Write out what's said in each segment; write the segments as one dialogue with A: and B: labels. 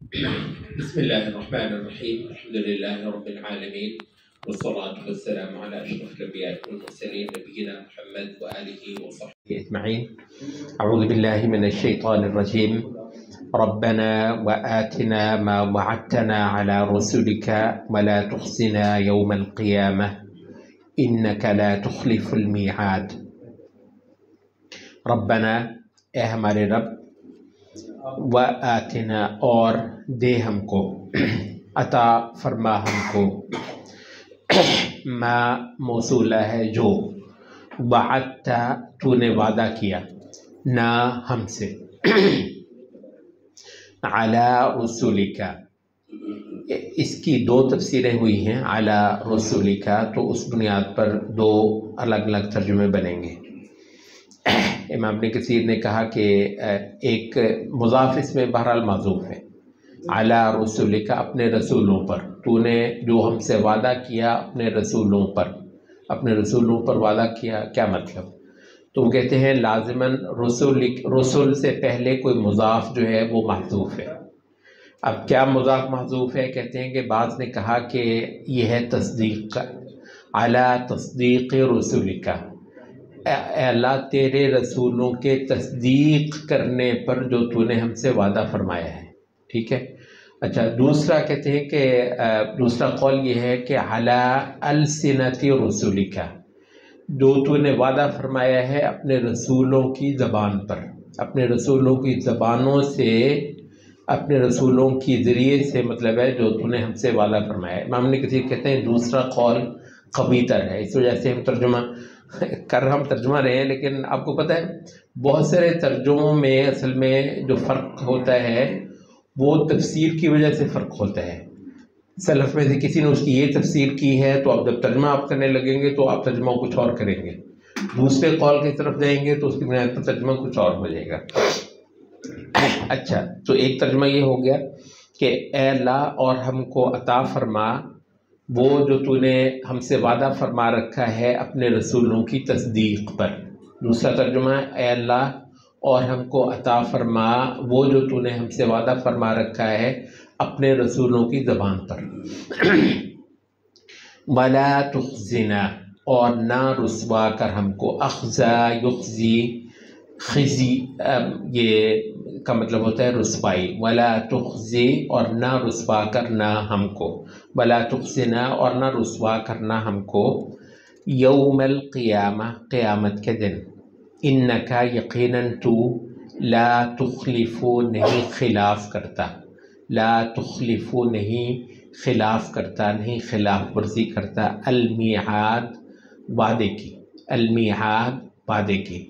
A: بسم الله الرحمن الرحيم. الحمد لله رب العالمين، والصلاة والسلام على أشرف الأنبياء والمرسلين نبينا محمد وآله وصحبه أجمعين. أعوذ بالله من الشيطان الرجيم. ربنا وآتنا ما وعدتنا على رسلك ولا تخزنا يوم القيامة إنك لا تخلف الميعاد. ربنا اے ہمارے رب، وآتنا اور دے ہم کو، عطا فرما ہم کو، ما موصولہ ہے جو، وعدتا تو نے وعدہ کیا، نا ہم سے، علی رسولک، اس کی دو تفسیریں ہوئی ہیں علی رسولک، تو اس بنیاد پر دو الگ الگ ترجمے بنیں گے۔ امام ابن کثیر نے کہا کہ ایک مضاف اس میں بہرحال معذوف ہے، علی رسولک، اپنے رسولوں پر، تو نے جو ہم سے وعدہ کیا اپنے رسولوں پر، اپنے رسولوں پر وعدہ کیا، کیا مطلب؟ تو وہ کہتے ہیں لازماً رسول سے پہلے کوئی مضاف جو ہے وہ محذوف ہے۔ اب کیا مضاف محذوف ہے؟ کہتے ہیں کہ بعض نے کہا کہ یہ ہے تصدیق، علی تصدیق رسولک، اے اللہ تیرے رسولوں کے تصدیق کرنے پر جو تو نے ہم سے وعدہ فرمایا ہے، ٹھیک ہے۔ اچھا، دوسرا کہتے ہیں کہ دوسرا قول یہ ہے کہ علی السنۃ رسولک، جو تو نے وعدہ فرمایا ہے اپنے رسولوں کی زبان پر، اپنے رسولوں کی زبانوں سے، اپنے رسولوں کی ذریعے سے، مطلب ہے جو تو نے ہم سے وعدہ فرمایا ہے۔ امام ابن کثیر کہتے ہیں دوسرا قول قوی تر ہے، اس وجہ سے ہم ترجمہ رہے ہیں، لیکن آپ کو پتہ ہے بہت سارے ترجموں میں اصل میں جو فرق ہوتا ہے وہ تفسیر کی وجہ سے فرق ہوتا ہے۔ سلف میں سے کسی نے اس کی یہ تفسیر کی ہے تو اب جب ترجمہ آپ کرنے لگیں گے تو آپ ترجمہ کچھ اور کریں گے، دوسرے قول کی طرف جائیں گے تو اس کی بنیاد پر ترجمہ کچھ اور ہو جائے گا۔ اچھا، تو ایک ترجمہ یہ ہو گیا کہ اے اللہ اور ہم کو عطا فرما وہ جو تو نے ہم سے وعدہ فرما رکھا ہے اپنے رسولوں کی تصدیق پر۔ دوسرا ترجمہ اے اللہ اور ہم کو عطا فرما وہ جو تو نے ہم سے وعدہ فرما رکھا ہے اپنے رسولوں کی زبان پر۔ ولا تخزنا، اور نہ رسوا کر ہم کو، اخزا یخزی، خزی یہ کا مطلب ہوتا ہے رسوائی، ولا تخزی اور نہ رسوا کرنا ہم کو، ولا تخزنا اور نہ رسوا کرنا ہم کو، یوم القیامہ، قیامت کے دن، انکا یقیناً تو، لا تخلف نہیں خلاف کرتا، لا تخلف نہیں خلاف کرتا، نہیں خلاف ورزی کرتا، المیعاد وعدے کی، المیعاد وعدے کی۔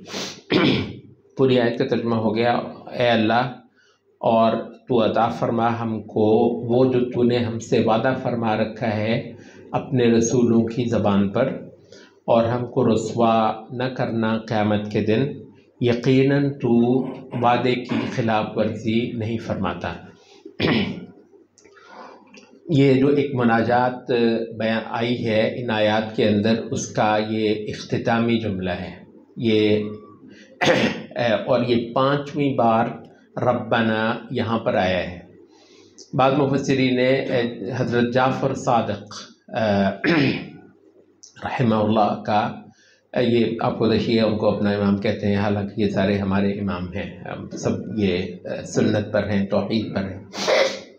A: پوری آیت کا ترجمہ ہو گیا اے اللہ اور تو عطا فرما ہم کو وہ جو تو نے ہم سے وعدہ فرما رکھا ہے اپنے رسولوں کی زبان پر، اور ہم کو رسوا نہ کرنا قیامت کے دن، یقیناً تو وعدے کی خلاف ورزی نہیں فرماتا۔ یہ جو ایک مناجات بیان آئی ہے ان آیات کے اندر، اس کا یہ اختتامی جملہ ہے یہ، اور یہ 5ویں بار ربنا یہاں پر آیا ہے۔ بعض مفسرین نے حضرت جعفر صادق رحمہ اللہ کا، یہ آپ کو دیکھیے ان کو اپنا امام کہتے ہیں، حالانکہ یہ سارے ہمارے امام ہیں، سب یہ سنت پر ہیں، توحید پر ہیں،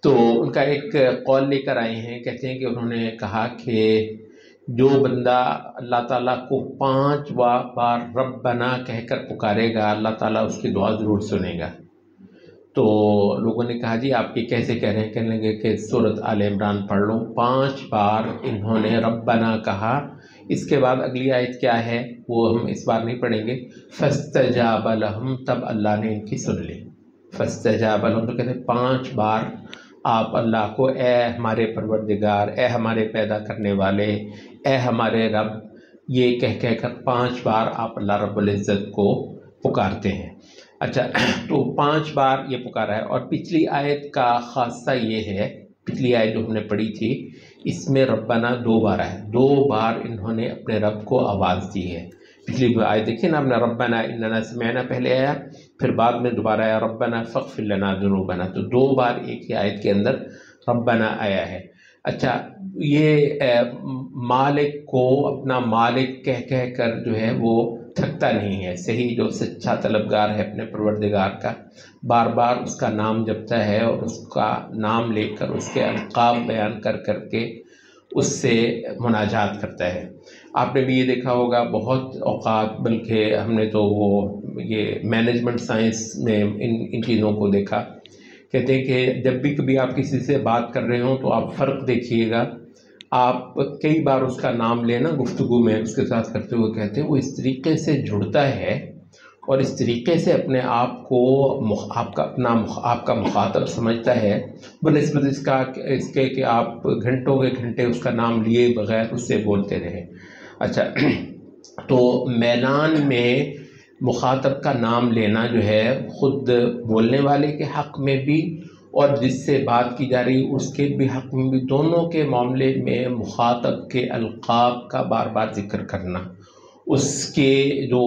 A: تو ان کا ایک قول لے کر آئے ہیں، کہتے ہیں کہ انہوں نے کہا کہ جو بندہ اللہ تعالیٰ کو 5 بار ربنا کہہ کر پکارے گا اللہ تعالیٰ اس کی دعا ضرور سنے گا۔ تو لوگوں نے کہا جی آپ یہ کیسے کہہ رہے ہیں؟ کہنے لگے کہ سورۃ آل عمران پڑھ لو، 5 بار انہوں نے ربنا کہا، اس کے بعد اگلی آیت کیا ہے وہ ہم اس بار نہیں پڑھیں گے، فاستجاب لہم، تب اللہ نے ان کی سن لی، فاستجاب لہم، تو کہتے ہیں 5 بار آپ اللہ کو اے ہمارے پروردگار، اے ہمارے پیدا کرنے والے، اے ہمارے رب، یہ کہہ کر 5 بار آپ اللہ رب العزت کو پکارتے ہیں۔ اچھا، تو 5 بار یہ پکارا ہے، اور پچھلی آیت کا خاصہ یہ ہے، پچھلی آیت جو ہم نے پڑھی تھی اس میں ربنا 2 بار ہے، 2 بار انہوں نے اپنے رب کو آواز دی ہے، پچھلی آیت دیکھیے نا، آپ نے ربنا اننا سمعنا پہلے آیا، پھر بعد میں دوبارہ آیا ربنا فاغفر لنا ذنوبنا، تو 2 بار ایک ہی آیت کے اندر ربنا آیا ہے۔ اچھا، یہ مالک کو اپنا مالک کہہ کر جو ہے وہ تھکتا نہیں ہے۔ صحیح جو سچا طلبگار ہے اپنے پروردگار کا، بار بار اس کا نام جپتا ہے اور اس کا نام لے کر اس کے القاب بیان کر کے اس سے مناجات کرتا ہے۔ آپ نے بھی یہ دیکھا ہوگا بہت اوقات، بلکہ ہم نے تو وہ یہ مینجمنٹ سائنس میں ان چیزوں کو دیکھا، کہتے ہیں کہ جب بھی کبھی آپ کسی سے بات کر رہے ہوں تو آپ فرق دیکھیے گا، آپ کئی بار اس کا نام لینا گفتگو میں اس کے ساتھ کرتے ہوئے کہتے ہیں وہ اس طریقے سے جڑتا ہے اور اس طریقے سے اپنے آپ کو آپ کا مخاطب سمجھتا ہے بنسبت اس کے کہ آپ گھنٹوں کے گھنٹے اس کا نام لیے بغیر اس سے بولتے رہے۔ اچھا، تو میدان میں مخاطب کا نام لینا جو ہے خود بولنے والے کے حق میں بھی اور جس سے بات کی جا رہی اس کے بھی حق میں بھی، دونوں کے معاملے میں مخاطب کے القاب کا بار بار ذکر کرنا، اس کے جو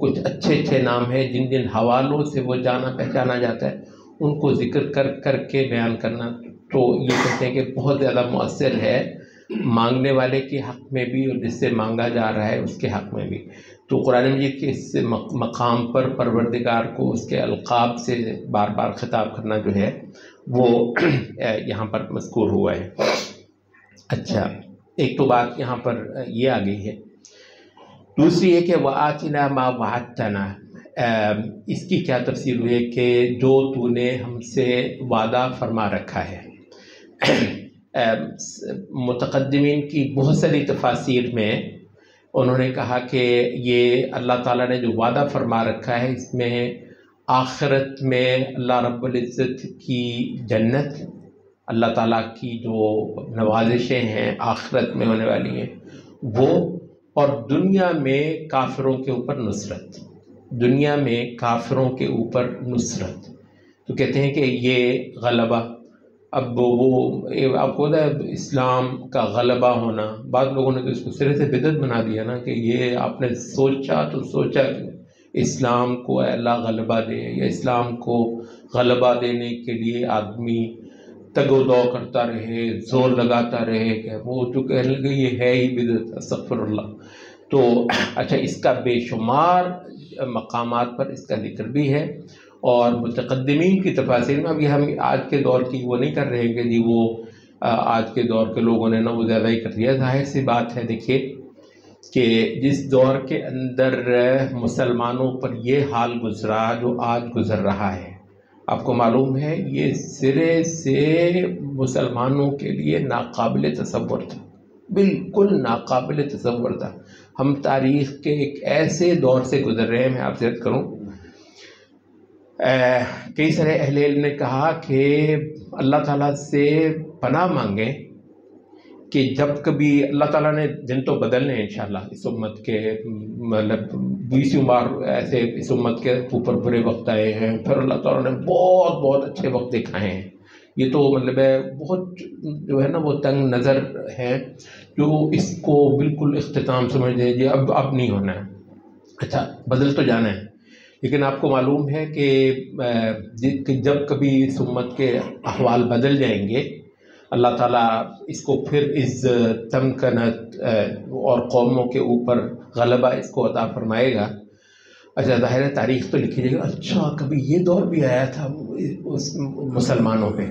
A: کچھ اچھے نام ہیں جن حوالوں سے وہ جانا پہچانا جاتا ہے ان کو ذکر کر کے بیان کرنا، تو یہ کہتے ہیں کہ بہت زیادہ مؤثر ہے مانگنے والے کے حق میں بھی اور جس سے مانگا جا رہا ہے اس کے حق میں بھی۔ تو قرآن مجید کے اس مقام پر پروردگار کو اس کے القاب سے بار بار خطاب کرنا جو ہے وہ یہاں پر مذکور ہوا ہے۔ اچھا، ایک تو بات یہاں پر یہ آ گئی ہے، دوسری ہے کہ وَآتِنَا مَا وَعَدتَّنَا، اس کی کیا تفسیر ہوئی ہے کہ جو تو نے ہم سے وعدہ فرما رکھا ہے۔ متقدمین کی بہت ساری تفاسیر میں انہوں نے کہا کہ یہ اللہ تعالیٰ نے جو وعدہ فرما رکھا ہے اس میں آخرت میں اللہ رب العزت کی جنت، اللہ تعالیٰ کی جو نوازشیں ہیں آخرت میں ہونے والی ہیں وہ، اور دنیا میں کافروں کے اوپر نصرت، دنیا میں کافروں کے اوپر نصرت۔ تو کہتے ہیں کہ یہ غلبہ، اب وہ آپ کو پتہ ہے اسلام کا غلبہ ہونا، بعض لوگوں نے تو اس کو سرے سے بدعت بنا دیا نا کہ یہ آپ نے سوچا کہ اسلام کو اللہ غلبہ دے، یا اسلام کو غلبہ دینے کے لیے آدمی تگ و دو کرتا رہے، زور لگاتا رہے، کہ وہ تو کہنے لگے یہ ہے ہی بدعت، استغفر اللہ۔ تو اچھا، اس کا بے شمار مقامات پر اس کا ذکر بھی ہے، اور متقدمین کی تفاسیر میں، ابھی ہم آج کے دور کی وہ نہیں کر رہے کہ جی وہ آج کے دور کے لوگوں نے نا وہ زیادہ ہی کر دیا، ظاہر سی بات ہے۔ دیکھیے کہ جس دور کے اندر مسلمانوں پر یہ حال گزرا جو آج گزر رہا ہے، آپ کو معلوم ہے یہ سرے سے مسلمانوں کے لیے ناقابل تصور تھا، بالکل ناقابل تصور تھا۔ ہم تاریخ کے ایک ایسے دور سے گزر رہے ہیں، میں آپ سے عرض کروں، کئی سارے اہل علم نے کہا کہ اللہ تعالیٰ سے پناہ مانگیں کہ جب کبھی اللہ تعالیٰ نے دن تو بدلنے ہیں انشاءاللہ، اس امت کے مطلب 20 بار ایسے اس امت کے اوپر برے وقت آئے ہیں، پھر اللہ تعالیٰ نے بہت بہت اچھے وقت دکھائے ہیں۔ یہ تو مطلب ہے بہت جو ہے نا وہ تنگ نظر ہیں جو اس کو بالکل اختتام سمجھ دیں جی اب نہیں ہونا ہے۔ اچھا، بدل تو جانا ہے، لیکن آپ کو معلوم ہے کہ جب کبھی اس امت کے احوال بدل جائیں گے، اللہ تعالیٰ اس کو پھر تمکنت اور قوموں کے اوپر غلبہ اس کو عطا فرمائے گا۔ اچھا، ظاہر ہے تاریخ تو لکھی جائے گی، اچھا کبھی یہ دور بھی آیا تھا اس مسلمانوں پہ۔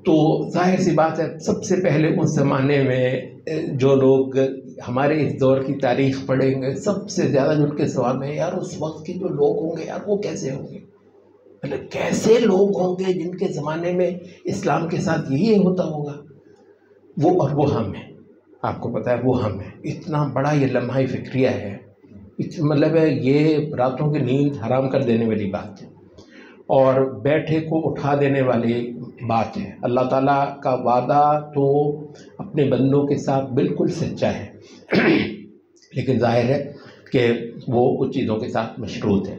A: تو ظاہر سی بات ہے سب سے پہلے اس زمانے میں جو لوگ ہمارے اس دور کی تاریخ پڑھیں گے، سب سے زیادہ جو ان کے سوال میں یار اس وقت کے جو لوگ ہوں گے یار وہ کیسے ہوں گے، مطلب کیسے لوگ ہوں گے جن کے زمانے میں اسلام کے ساتھ یہی ہوتا ہوگا، وہ ہم ہیں۔ آپ کو پتہ ہے وہ ہم ہیں، اتنا بڑا یہ لمحہ فکریہ ہے، مطلب ہے یہ راتوں کی نیند حرام کر دینے والی بات ہے اور بیٹھے کو اٹھا دینے والی بات ہے۔ اللہ تعالیٰ کا وعدہ تو اپنے بندوں کے ساتھ بالکل سچا ہے، لیکن ظاہر ہے کہ وہ کچھ چیزوں کے ساتھ مشروط ہے۔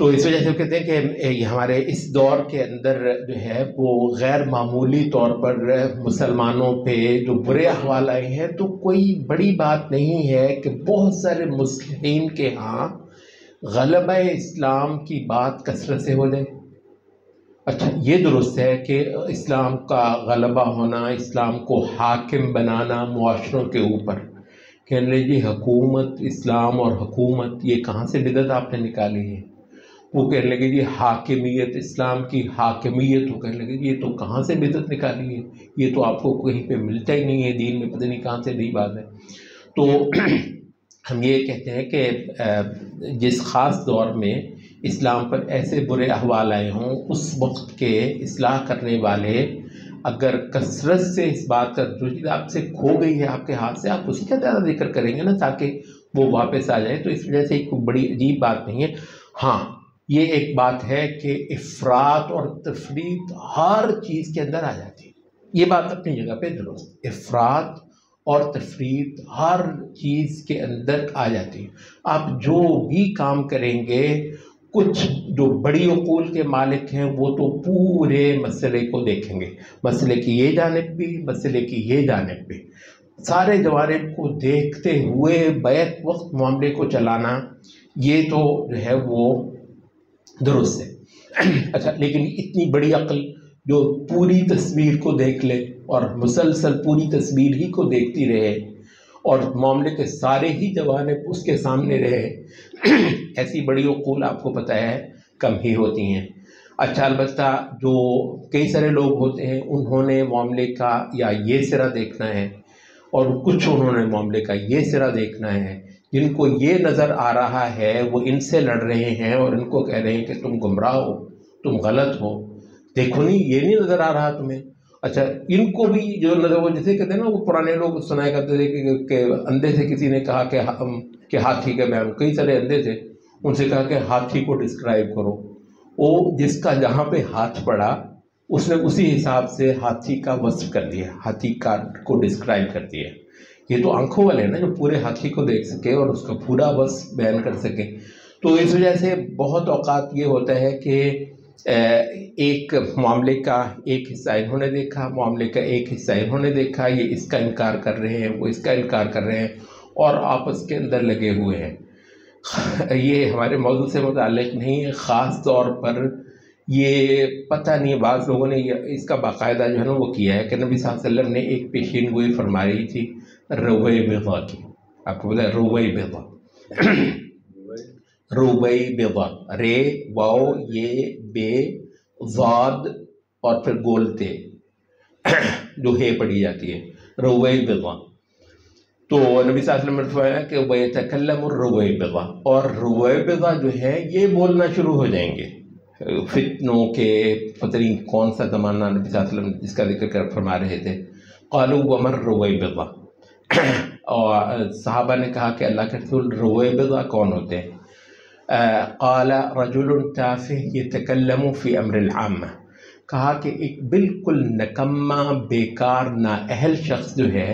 A: تو اس وجہ سے وہ کہتے ہیں کہ یہ ہمارے اس دور کے اندر جو ہے وہ غیر معمولی طور پر مسلمانوں پہ جو برے احوال آئے ہیں، تو کوئی بڑی بات نہیں ہے کہ بہت سارے مسلمین کے ہاں غلبہ اسلام کی بات کثرت سے ہو جائے۔ اچھا، یہ درست ہے کہ اسلام کا غلبہ ہونا، اسلام کو حاکم بنانا معاشروں کے اوپر، کہنے لگے جی حکومت اسلام اور حکومت یہ کہاں سے بدعت آپ نے نکالی ہے؟ وہ کہنے لگے جی حاکمیت، اسلام کی حاکمیت، وہ کہنے لگے جی یہ تو کہاں سے بدعت نکالی ہے، یہ تو آپ کو کہیں پہ ملتا ہی نہیں ہے دین میں، پتہ نہیں کہاں سے نئی بات ہے۔ تو ہم یہ کہتے ہیں کہ جس خاص دور میں اسلام پر ایسے برے احوال آئے ہوں، اس وقت کے اصلاح کرنے والے اگر کثرت سے اس بات کا جو چیز آپ سے کھو گئی ہے آپ کے ہاتھ سے، آپ اسی کا زیادہ ذکر کریں گے نا تاکہ وہ واپس آ جائے، تو اس وجہ سے کوئی بڑی عجیب بات نہیں ہے۔ ہاں، یہ ایک بات ہے کہ افراط اور تفریط ہر چیز کے اندر آ جاتی ہے، یہ بات اپنی جگہ پہ درست، افراط اور تفریط ہر چیز کے اندر آ جاتی ہے۔ آپ جو بھی کام کریں گے، کچھ جو بڑی عقول کے مالک ہیں وہ تو پورے مسئلے کو دیکھیں گے، مسئلے کی یہ جانب بھی، مسئلے کی یہ جانب بھی، سارے جوانب کو دیکھتے ہوئے بیک وقت معاملے کو چلانا، یہ تو جو ہے وہ درست ہے۔ اچھا، لیکن اتنی بڑی عقل جو پوری تصویر کو دیکھ لے اور مسلسل پوری تصویر ہی کو دیکھتی رہے اور معاملے کے سارے ہی جوانب اس کے سامنے رہے، ایسی بڑی عقول آپ کو پتہ ہے کم ہی ہوتی ہیں۔ اچھا، البتہ جو کئی سارے لوگ ہوتے ہیں انہوں نے معاملے کا یا یہ سرا دیکھنا ہے اور کچھ انہوں نے معاملے کا یہ سرا دیکھنا ہے، جن کو یہ نظر آ رہا ہے وہ ان سے لڑ رہے ہیں اور ان کو کہہ رہے ہیں کہ تم گمراہ ہو، تم غلط ہو، دیکھو نہیں یہ نہیں نظر آ رہا تمہیں۔ اچھا، ان کو بھی جو نظر، وہ جیسے کہتے ہیں نا، وہ پرانے لوگ سنایا کرتے تھے کہ اندھے سے کسی نے کہا کہ ہاتھی کا بیان، کئی سارے اندھے تھے، ان سے کہا کہ ہاتھی کو ڈسکرائب کرو، وہ جس کا جہاں پہ ہاتھ پڑا اس نے اسی حساب سے ہاتھی کا وصف کر دیا، ہاتھی کا کو ڈسکرائب کر دیا۔ یہ تو آنکھوں والے ہیں نا جو پورے ہاتھی کو دیکھ سکے اور اس کا پورا وصف بیان کر سکے۔ تو اس وجہ سے بہت اوقات یہ ہوتا ہے کہ ایک معاملے کا ایک حصہ انہوں نے دیکھا، معاملے کا ایک حصہ انہوں نے دیکھا، یہ اس کا انکار کر رہے ہیں، وہ اس کا انکار کر رہے ہیں اور آپس کے اندر لگے ہوئے ہیں۔ یہ ہمارے موضوع سے متعلق نہیں ہے، خاص طور پر یہ پتہ نہیں، بعض لوگوں نے اس کا باقاعدہ جو ہے نا وہ کیا ہے کہ نبی صلی اللہ علیہ وسلم نے ایک پیشین گوئی فرما رہی تھی روے بیضا کی، آپ کو پتہ ہے روے بیضا، روبے بیضا، رے واو یہ بے ضاد اور پھر گولتے جو ہے پڑھی جاتی ہے، روے بیضا۔ تو نبی صلی اللہ علیہ وسلم نے فرمایا کہ وَيَتَكَلَّمُ الرُّوَيْبِضَةُ، اور رویبضہ جو ہے یہ بولنا شروع ہو جائیں گے، فتنوں کے پتہ نہیں کون سا زمانہ نبی صلی اللہ علیہ وسلم جس کا ذکر فرما رہے تھے۔ قالوا وَمَا الرُّوَيْبِضَةُ، اور صحابہ نے کہا کہ اللہ کے رسول رویبضہ کون ہوتے ہیں؟ قال رجل تافہ يتكلم في امر العامہ، کہا کہ ایک بالکل نکما بیکار نااہل شخص جو ہے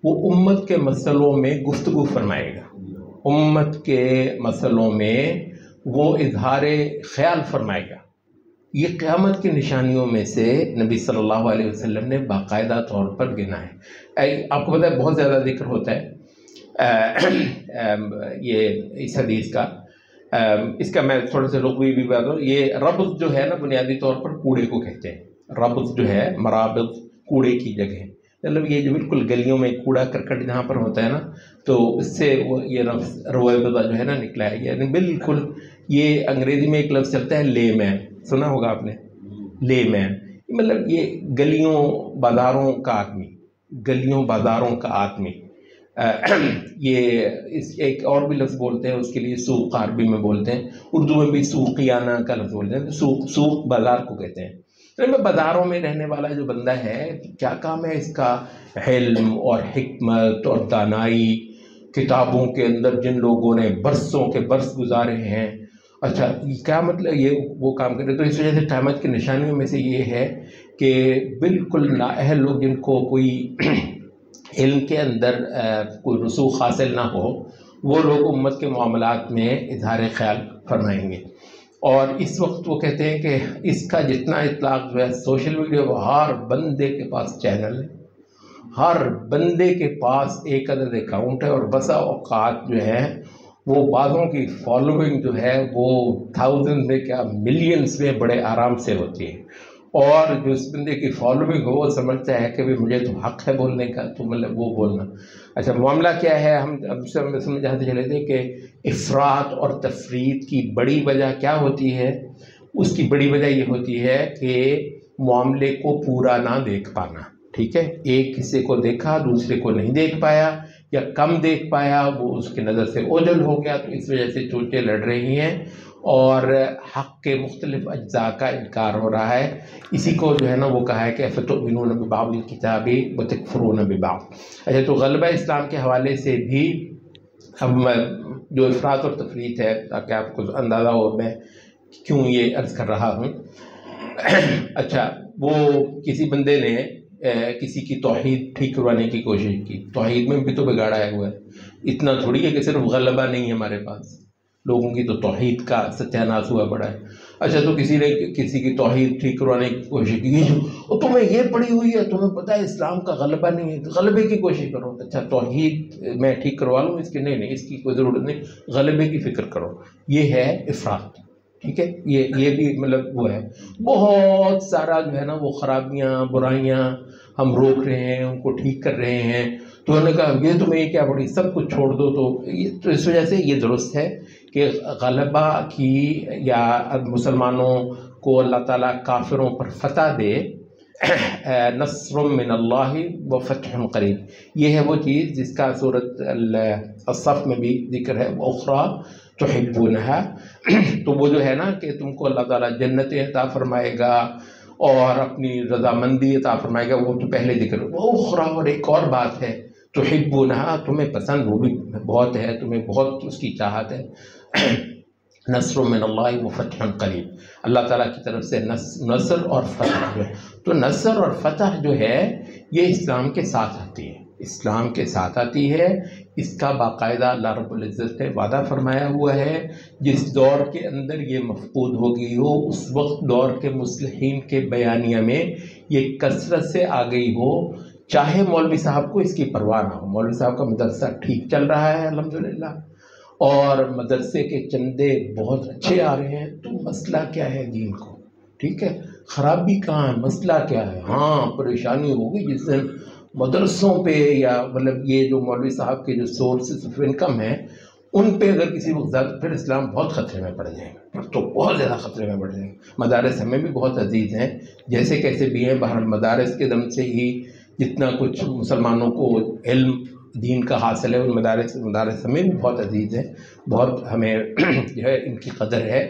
A: وہ امت کے مسئلوں میں گفتگو فرمائے گا، امت کے مسئلوں میں وہ اظہار خیال فرمائے گا۔ یہ قیامت کی نشانیوں میں سے نبی صلی اللہ علیہ وسلم نے باقاعدہ طور پر گنا ہے۔ آپ کو پتہ ہے بہت زیادہ ذکر ہوتا ہے یہ اس حدیث کا، اس کا میں تھوڑے سے لغوی بھی بات ہوں۔ یہ ربض جو ہے نا بنیادی طور پر کوڑے کو کہتے ہیں، ربض جو ہے مرابض کوڑے کی جگہ، مطلب یہ جو بالکل گلیوں میں کوڑا کرکٹ جہاں پر ہوتا ہے نا، تو اس سے وہ یہ رویبضہ جو ہے نا نکلا ہے، یعنی بالکل یہ انگریزی میں ایک لفظ چلتا ہے لے مین، سنا ہوگا آپ نے، لے مین، مطلب یہ گلیوں بازاروں کا آدمی، گلیوں بازاروں کا آدمی۔ یہ اس ایک اور بھی لفظ بولتے ہیں اس کے لیے، سوق عربی میں بولتے ہیں، اردو میں بھی سوقیانہ کا لفظ بولتے ہیں، سوق بازار کو کہتے ہیں۔ بازاروں میں رہنے والا جو بندہ ہے، کیا کام ہے اس کا؟ علم اور حکمت اور دانائی، کتابوں کے اندر جن لوگوں نے برسوں کے برس گزارے ہیں، اچھا کیا مطلب یہ وہ کام کرے؟ تو اس وجہ سے قیامت کی نشانیوں میں سے یہ ہے کہ بالکل نااہل لوگ جن کو کوئی علم کے اندر کوئی رسوخ حاصل نہ ہو، وہ لوگ امت کے معاملات میں اظہار خیال فرمائیں گے۔ اور اس وقت وہ کہتے ہیں کہ اس کا جتنا اطلاق جو ہے سوشل میڈیا وہ ہر بندے کے پاس چینل ہے، ہر بندے کے پاس ایک عدد اکاؤنٹ ہے، اور بسا اوقات جو ہے وہ بعضوں کی فالوئنگ جو ہے وہ تھاؤزنڈ میں کیا ملینز میں بڑے آرام سے ہوتی ہے، اور جو اس بندے کی فالوئنگ ہو وہ سمجھتا ہے کہ مجھے تو حق ہے بولنے کا، تو مطلب وہ بولنا۔ اچھا معاملہ کیا ہے، ہم سمجھاتے چلے تھے کہ افراط اور تفریط کی بڑی وجہ کیا ہوتی ہے؟ اس کی بڑی وجہ یہ ہوتی ہے کہ معاملے کو پورا نہ دیکھ پانا، ٹھیک ہے، ایک حصے کو دیکھا دوسرے کو نہیں دیکھ پایا یا کم دیکھ پایا، وہ اس کی نظر سے اوجھل ہو گیا، تو اس وجہ سے چوٹیں لڑ رہی ہیں اور حق کے مختلف اجزاء کا انکار ہو رہا ہے۔ اسی کو جو ہے نا وہ کہا ہے کہ افتؤمنون ببعض الکتاب وتکفرون ببعض۔ اچھا تو غلبہ اسلام کے حوالے سے بھی ہم جو افراط اور تفریط ہے، تاکہ آپ کو اندازہ ہو میں کیوں یہ عرض کر رہا ہوں۔ اچھا وہ کسی بندے نے کسی کی توحید ٹھیک کروانے کی کوشش کی، توحید میں بھی تو بگاڑا ہے ہوا ہے، اتنا تھوڑی ہے کہ صرف غلبہ نہیں ہے ہمارے پاس، لوگوں کی تو توحید کا ستیہ ناش ہوا پڑا ہے۔ اچھا تو کسی نے کسی کی توحید ٹھیک کروانے کی کوشش کی، اور تمہیں یہ پڑی ہوئی ہے، تمہیں پتہ ہے اسلام کا غلبہ نہیں ہے، غلبے کی کوشش کرو۔ اچھا توحید میں ٹھیک کروا لوں اس کی؟ نہیں، اس کی کوئی ضرورت نہیں، غلبے کی فکر کرو۔ یہ ہے افراط، ٹھیک ہے، یہ بھی مطلب وہ ہے۔ بہت سارا جو ہے نا وہ خرابیاں برائیاں ہم روک رہے ہیں، ان کو ٹھیک کر رہے ہیں، تو انہوں نے کہا یہ تمہیں یہ کیا پڑی، سب کچھ چھوڑ دو۔ تو اس وجہ سے یہ درست ہے کہ غلبہ کی یا مسلمانوں کو اللہ تعالیٰ کافروں پر فتح دے، نصر من اللہ و فتح قریب، یہ ہے وہ چیز جس کا سورۃ الصف میں بھی ذکر ہے، اخریٰ تحبونها۔ تو وہ جو ہے نا کہ تم کو اللہ تعالیٰ جنتیں عطا فرمائے گا اور اپنی رضامندی عطا فرمائے گا، وہ تو پہلے ذکر ہے۔ وہ اخریٰ، اور ایک اور بات ہے تحبونها، تمہیں پسند وہ بھی بہت ہے، تمہیں بہت اس کی چاہت ہے، نصر من اللہ و فتح قریب، اللہ تعالیٰ کی طرف سے نصر اور فتح جو ہے۔ تو نصر اور فتح جو ہے یہ اسلام کے ساتھ آتی ہے، اسلام کے ساتھ آتی ہے، اس کا باقاعدہ اللہ رب العزت نے وعدہ فرمایا ہوا ہے۔ جس دور کے اندر یہ مفقود ہو گئی ہو، اس وقت دور کے مصلحین کے بیانیہ میں یہ کثرت سے آ گئی ہو، چاہے مولوی صاحب کو اس کی پرواہ نہ ہو۔ مولوی صاحب کا مدرسہ ٹھیک چل رہا ہے الحمدللہ، اور مدرسے کے چندے بہت اچھے آ رہے ہیں، تو مسئلہ کیا ہے دین کو، ٹھیک ہے، خرابی کہاں ہے، مسئلہ کیا ہے؟ ہاں پریشانی ہوگی جس دن مدرسوں پہ یا مطلب یہ جو مولوی صاحب کے جو سورسز آف انکم ہیں ان پہ اگر کسی وقت زیادہ، پھر اسلام بہت خطرے میں پڑ جائے گا، پھر تو بہت زیادہ خطرے میں پڑ جائے گا۔ مدارس ہمیں بھی بہت عزیز ہیں، جیسے کیسے بھی ہیں، بہرحال مدارس کے دم سے ہی جتنا کچھ مسلمانوں کو علم دین کا حاصل ہے، ان مدارس ہمیں بھی بہت عزیز ہیں، بہت ہمیں جو ہے ان کی قدر ہے،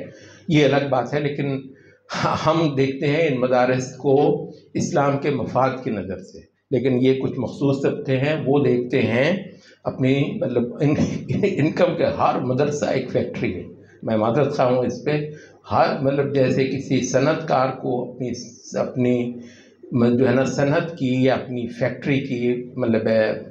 A: یہ الگ بات ہے۔ لیکن ہم دیکھتے ہیں ان مدارس کو اسلام کے مفاد کی نظر سے، لیکن یہ کچھ مخصوص طبقے ہیں وہ دیکھتے ہیں اپنی مطلب انکم کے، ہر مدرسہ ایک فیکٹری ہے، میں معذرت خواہ ہوں اس پہ، ہر مطلب جیسے کسی صنعت کار کو اپنی جو ہے نا صنعت کی یا اپنی فیکٹری کی مطلب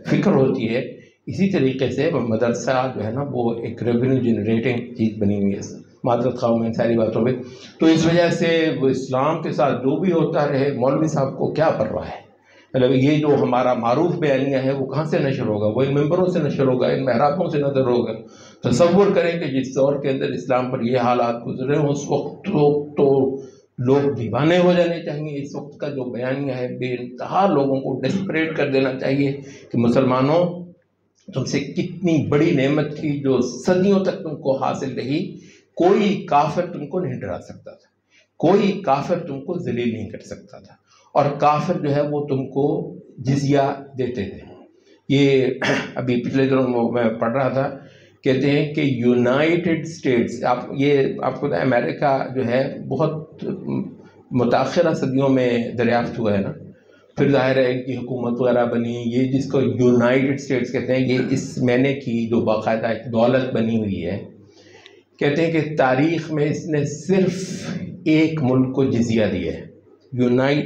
A: فکر ہوتی ہے، اسی طریقے سے مدرسہ جو ہے نا وہ ایک ریونیو جنریٹنگ چیز بنی ہوئی ہے۔ معذرت خواہ ہوں ان ساری باتوں پہ۔ تو اس وجہ سے وہ اسلام کے ساتھ جو بھی ہوتا رہے، مولوی صاحب کو کیا پرواہ ہے؟ مطلب یہ جو ہمارا معروف بیانیہ ہے وہ کہاں سے نشر ہوگا؟ وہ ان ممبروں سے نشر ہوگا، ان محرابوں سے نظر ہوگا۔ تصور کریں کہ جس دور کے اندر اسلام پر یہ حالات گزرے ہیں، اس وقت تو لوگ دیوانے ہو جانے چاہیے۔ اس وقت کا جو بیانیہ ہے بے انتہا لوگوں کو ڈسپریٹ کر دینا چاہیے کہ مسلمانوں تم سے کتنی بڑی نعمت تھی جو صدیوں تک تم کو حاصل رہی، کوئی کافر تم کو نہیں ڈرا سکتا تھا، کوئی کافر تم کو ذلیل نہیں کر سکتا تھا، اور کافر جو ہے وہ تم کو جزیہ دیتے تھے۔ یہ ابھی پچھلے دنوں میں پڑھ رہا تھا، کہتے ہیں کہ یونائٹڈ اسٹیٹس، آپ کو امریکہ جو ہے بہت متاخرہ صدیوں میں دریافت ہوا ہے نا، پھر ظاہر ہے ان کی حکومت وغیرہ بنی، یہ جس کو یونائٹڈ اسٹیٹس کہتے ہیں، یہ اس معنی کی جو باقاعدہ ایک دولت بنی ہوئی ہے۔ کہتے ہیں کہ تاریخ میں اس نے صرف ایک ملک کو جزیہ دیا ہے،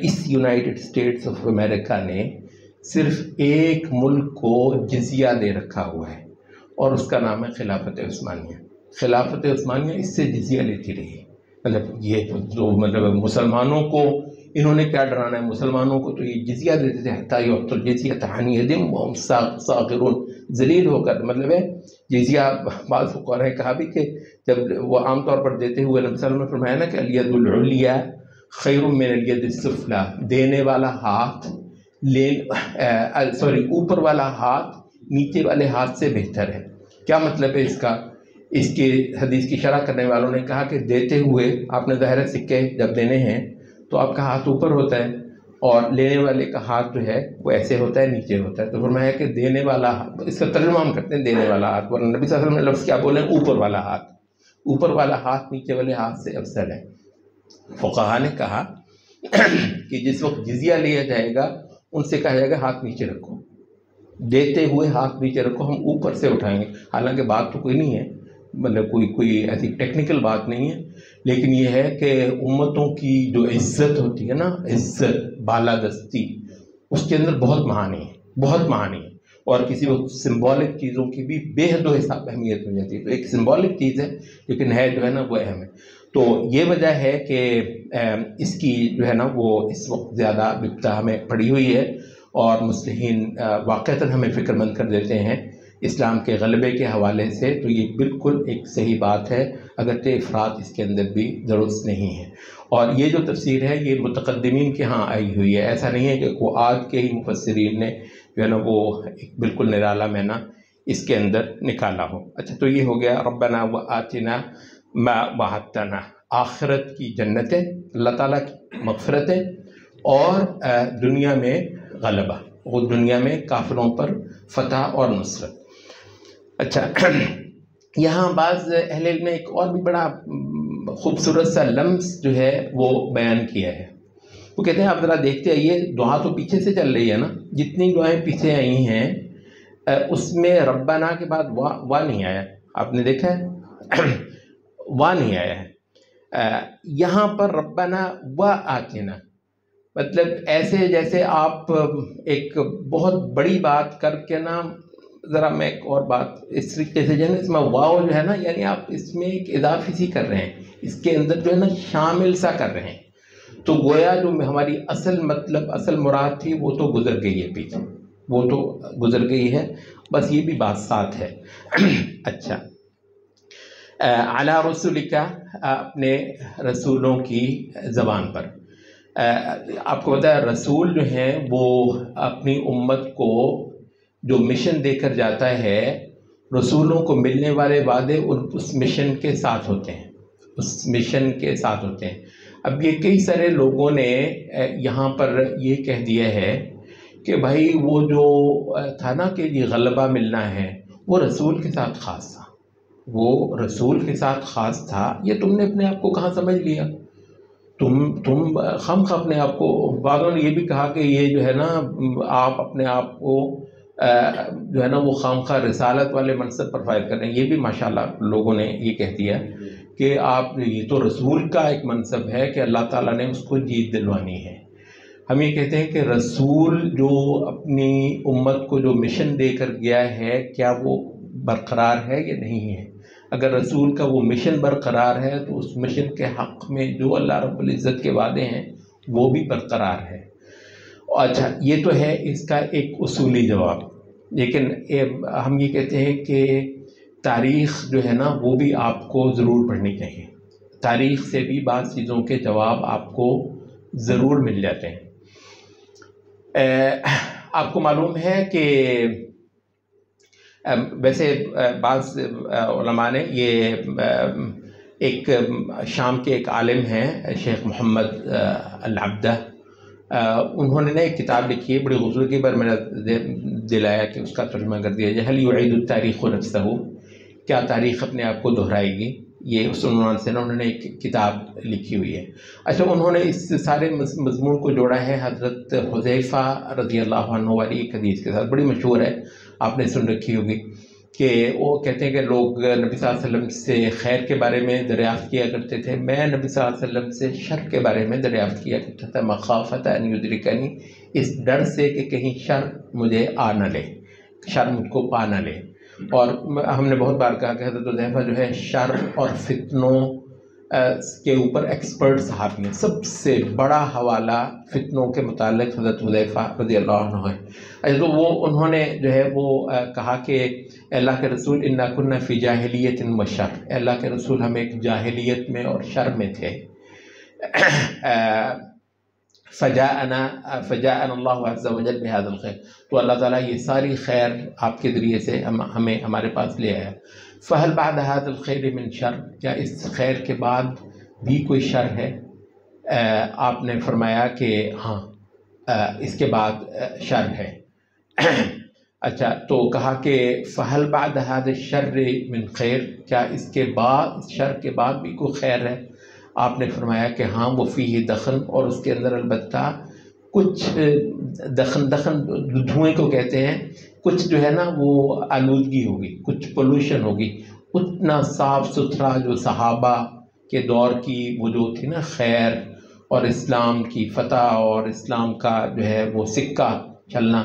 A: اس یونائٹڈ اسٹیٹس آف امریکہ نے صرف ایک ملک کو جزیہ دے رکھا ہوا ہے، اور اس کا نام ہے خلافت عثمانیہ۔ خلافت عثمانیہ اس سے جزیہ لیتی رہی، مطلب یہ جو مطلب مسلمانوں کو انہوں نے کیا ڈرانا ہے؟ مسلمانوں کو تو یہ جزیہ دیتے تھے، حتیٰ یعطوا الجزیۃ عن ید وہم صاغرون، ذلیل ہو کر، مطلب ہے جزیہ۔ بعض فقہاء نے کہا بھی کہ جب وہ عام طور پر دیتے ہوئے نبی صلی اللہ علیہ وسلم نے فرمایا نا کہ الید العلیٰ خیر من الید السفلیٰ، دینے والا ہاتھ اوپر والا ہاتھ نیچے والے ہاتھ سے بہتر ہے۔ کیا مطلب ہے اس کا؟ اس کی حدیث کی شرح کرنے والوں نے کہا کہ دیتے ہوئے آپ نے ظاہر سکے جب دینے ہیں تو آپ کا ہاتھ اوپر ہوتا ہے اور لینے والے کا ہاتھ جو ہے وہ ایسے ہوتا ہے، نیچے ہوتا ہے۔ تو فرمایا کہ دینے والا، اس کا ترجمہ ہم کرتے ہیں دینے والا ہاتھ، ورنہ نبی صلی اللہ علیہ وسلم نے لفظ کیا بولے؟ اوپر والا ہاتھ۔ اوپر والا ہاتھ نیچے والے ہاتھ سے افضل ہے۔ فقہاء نے کہا کہ جس وقت جزیہ لیا جائے گا ان سے کہا جائے گا ہاتھ نیچے رکھو، دیتے ہوئے ہاتھ نیچے رکھو، ہم اوپر سے اٹھائیں گے۔ حالانکہ بات تو کوئی نہیں ہے، مطلب کوئی ایسی ٹیکنیکل بات نہیں ہے، لیکن یہ ہے کہ امتوں کی جو عزت ہوتی ہے نا، عزت، بالادستی، اس کے اندر بہت معانی ہے، بہت معانی ہے، اور کسی وقت سمبولک چیزوں کی بھی بے حد و حساب اہمیت ہو جاتی ہے۔ تو ایک سمبولک چیز ہے لیکن ہے جو ہے نا وہ اہم ہے۔ تو یہ وجہ ہے کہ اس کی جو ہے نا وہ اس وقت زیادہ بپتا ہمیں پڑی ہوئی ہے، اور مصلحین واقعتاً ہمیں فکر مند کر دیتے ہیں اسلام کے غلبے کے حوالے سے۔ تو یہ بالکل ایک صحیح بات ہے، اگرچہ افراط اس کے اندر بھی درست نہیں ہے۔ اور یہ جو تفسیر ہے یہ متقدمین کے ہاں آئی ہوئی ہے، ایسا نہیں ہے کہ وہ آج کے ہی مفسرین نے جو ہے نا وہ ایک بالکل نرالا مینا اس کے اندر نکالا ہو۔ اچھا، تو یہ ہو گیا ربنا وآتنا ما وعدتنا، آخرت کی جنتیں، اللہ تعالیٰ کی مغفرتیں، اور دنیا میں غلبہ، وہ دنیا میں کافروں پر فتح اور نصرت۔ اچھا، یہاں بعض اہل علم نے ایک اور بھی بڑا خوبصورت سا لمس جو ہے وہ بیان کیا ہے۔ وہ کہتے ہیں آپ ذرا دیکھتے آئیے، دعا تو پیچھے سے چل رہی ہے نا، جتنی دعائیں پیچھے آئی ہیں اس میں ربنا کے بعد وا نہیں آیا، آپ نے دیکھا ہے؟ وا نہیں آیا ہے۔ یہاں پر ربنا وآتنا، مطلب ایسے جیسے آپ ایک بہت بڑی بات کر کے نا، ذرا میں ایک اور بات اس طریقے سے جو ہے نا، اس میں واو جو ہے نا، یعنی آپ اس میں ایک اضافی سی کر رہے ہیں، اس کے اندر جو ہے نا شامل سا کر رہے ہیں، تو گویا جو ہماری اصل مطلب اصل مراد تھی وہ تو گزر گئی ہے پیچھے، وہ تو گزر گئی ہے، بس یہ بھی بات ساتھ ہے۔ اچھا، علی رسولک، اپنے رسولوں کی زبان پر۔ آپ کو پتہ ہے رسول جو ہیں وہ اپنی امت کو جو مشن دے کر جاتا ہے، رسولوں کو ملنے والے وعدے اس مشن کے ساتھ ہوتے ہیں، اس مشن کے ساتھ ہوتے ہیں۔ اب یہ کئی سارے لوگوں نے یہاں پر یہ کہہ دیا ہے کہ بھائی وہ جو تھا نا کہ یہ غلبہ ملنا ہے وہ رسول کے ساتھ خاص تھا، وہ رسول کے ساتھ خاص تھا، یہ تم نے اپنے آپ کو کہاں سمجھ لیا؟ تم خواہ اپنے آپ کو، بعضوں نے یہ بھی کہا کہ یہ جو ہے نا آپ اپنے آپ کو جو ہے نا وہ خواہ رسالت والے منصب پر فائز کر رہے ہیں۔ یہ بھی ماشاءاللہ لوگوں نے یہ کہہ دیا کہ آپ، یہ تو رسول کا ایک منصب ہے کہ اللہ تعالیٰ نے اس کو جیت دلوانی ہے۔ ہم یہ کہتے ہیں کہ رسول جو اپنی امت کو جو مشن دے کر گیا ہے، کیا وہ برقرار ہے یا نہیں ہے؟ اگر رسول کا وہ مشن برقرار ہے تو اس مشن کے حق میں جو اللہ رب العزت کے وعدے ہیں وہ بھی برقرار ہے۔ اچھا، یہ تو ہے اس کا ایک اصولی جواب، لیکن ہم یہ کہتے ہیں کہ تاریخ جو ہے نا وہ بھی آپ کو ضرور پڑھنی چاہیے، تاریخ سے بھی بعض چیزوں کے جواب آپ کو ضرور مل جاتے ہیں۔ آپ کو معلوم ہے کہ ویسے بعض علماء نے یہ ایک شام کے ایک عالم ہیں شیخ محمد العبدہ، انہوں نے ایک کتاب لکھی ہے بڑی خوبصورتی پر، میرا دل آیا کہ اس کا ترجمہ کر دیا جائے، هل يعيد التاریخ نفسہ، کیا تاریخ اپنے آپ کو دہرائے گی؟ یہ اس عنوان سے نا انہوں نے ایک کتاب لکھی ہوئی ہے۔ اچھا، انہوں نے اس سارے مضمون کو جوڑا ہے حضرت حذیفہ رضی اللہ عنہ والی ایک حدیث کے ساتھ، بڑی مشہور ہے، آپ نے سن رکھی ہوگی، کہ وہ کہتے ہیں کہ لوگ نبی صلی اللہ علیہ وسلم سے خیر کے بارے میں دریافت کیا کرتے تھے، میں نبی صلی اللہ علیہ وسلم سے شر کے بارے میں دریافت کیا کرتا تھا، مخافۃ ان یدرکنی، اس ڈر سے کہ کہیں شر مجھے آ نہ لے، شر مجھ کو پا نہ لے۔ اور ہم نے بہت بار کہا کہ حضرت حذیفہ جو ہے شر اور فتنوں کے اوپر ایکسپرٹ صحابی ہیں. سب سے بڑا حوالہ فتنوں کے متعلق حضرت حذیفہ رضی اللہ عنہ ہے. تو وہ انہوں نے جو ہے وہ کہا کہ اللہ کے رسول انا کنا فی جاہلیت و شر، اللہ کے رسول ہم ایک جاہلیت میں اور شر میں تھے. فجاءنا اللہ عز وجل بهذا الخیر، تو اللہ تعالیٰ یہ ساری خیر آپ کے ذریعے سے ہمیں ہمارے پاس لے آیا. فہل بعد هذا الخیر من شر، کیا اس خیر کے بعد بھی کوئی شر ہے؟ آپ نے فرمایا کہ ہاں اس کے بعد شر ہے. اچھا، تو کہا کہ فہل بعد هذا الشر من خیر، کیا اس کے بعد اس شر کے بعد بھی کوئی خیر ہے؟ آپ نے فرمایا کہ ہاں وہ فیہ دخن، اور اس کے اندر البتہ کچھ دخن دھوئیں کو کہتے ہیں، کچھ جو ہے نا وہ آلودگی ہوگی، کچھ پولوشن ہوگی. اتنا صاف ستھرا جو صحابہ کے دور کی وہ جو تھی نا خیر اور اسلام کی فتح اور اسلام کا جو ہے وہ سکہ چلنا،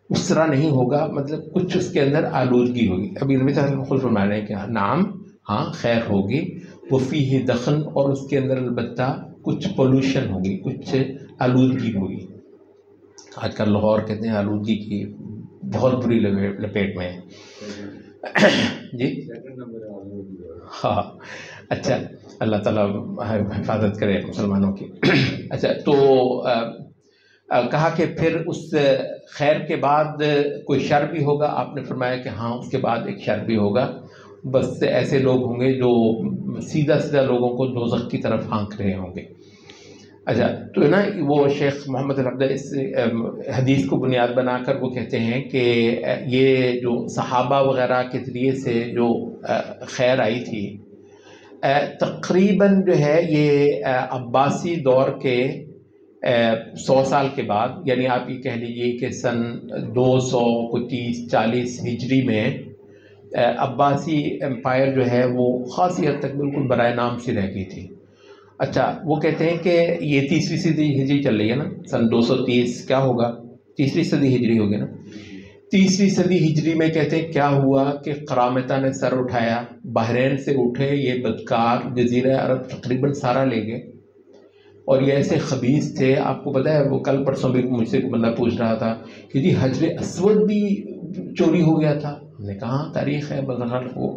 A: اس طرح نہیں ہوگا. مطلب کچھ اس کے اندر آلودگی ہوگی. ابھی نبی صلی اللہ علیہ وسلم خود فرما رہے ہیں کہ نعم، ہاں خیر ہوگی. وہ فیہ دخن، اور اس کے اندر البتہ کچھ پولوشن ہوگی، کچھ آلودگی ہوگی. آج کل لاہور کہتے ہیں آلودگی کی بہت بری لپیٹ میں ہے. جی ہاں، اچھا، اللہ تعالیٰ حفاظت کرے مسلمانوں کی. اچھا، تو کہا کہ پھر اس خیر کے بعد کوئی شر بھی ہوگا. آپ نے فرمایا کہ ہاں اس کے بعد ایک شر بھی ہوگا. بس ایسے لوگ ہوں گے جو سیدھا لوگوں کو دوزخ کی طرف ہانک رہے ہوں گے. اچھا، تو نا وہ شیخ محمد العبدہ اس حدیث کو بنیاد بنا کر وہ کہتے ہیں کہ یہ جو صحابہ وغیرہ کے ذریعے سے جو خیر آئی تھی تقریباً جو ہے یہ عباسی دور کے 100 سال کے بعد، یعنی آپ یہ کہہ لیجئے کہ سن 230-40 ہجری میں عباسی امپائر جو ہے وہ خاصی حد تک بالکل برائے نام سے رہ گئی تھی. اچھا، وہ کہتے ہیں کہ یہ 30ویں صدی ہجری چل رہی ہے نا، سن 230 کیا ہوگا، 30ویں صدی ہجری ہوگی نا. 30ویں صدی ہجری میں کہتے ہیں کیا ہوا کہ قرامطہ نے سر اٹھایا، بحرین سے اٹھے یہ بدکار، جزیرہ عرب تقریباً سارا لے گئے. اور یہ ایسے خبیث تھے، آپ کو پتہ ہے وہ کل پرسوں بھی مجھ سے بندہ پوچھ رہا تھا کہ جی حجر اسود بھی چوری ہو گیا تھا. ہم نے کہا تاریخ ہے، بہرحال وہ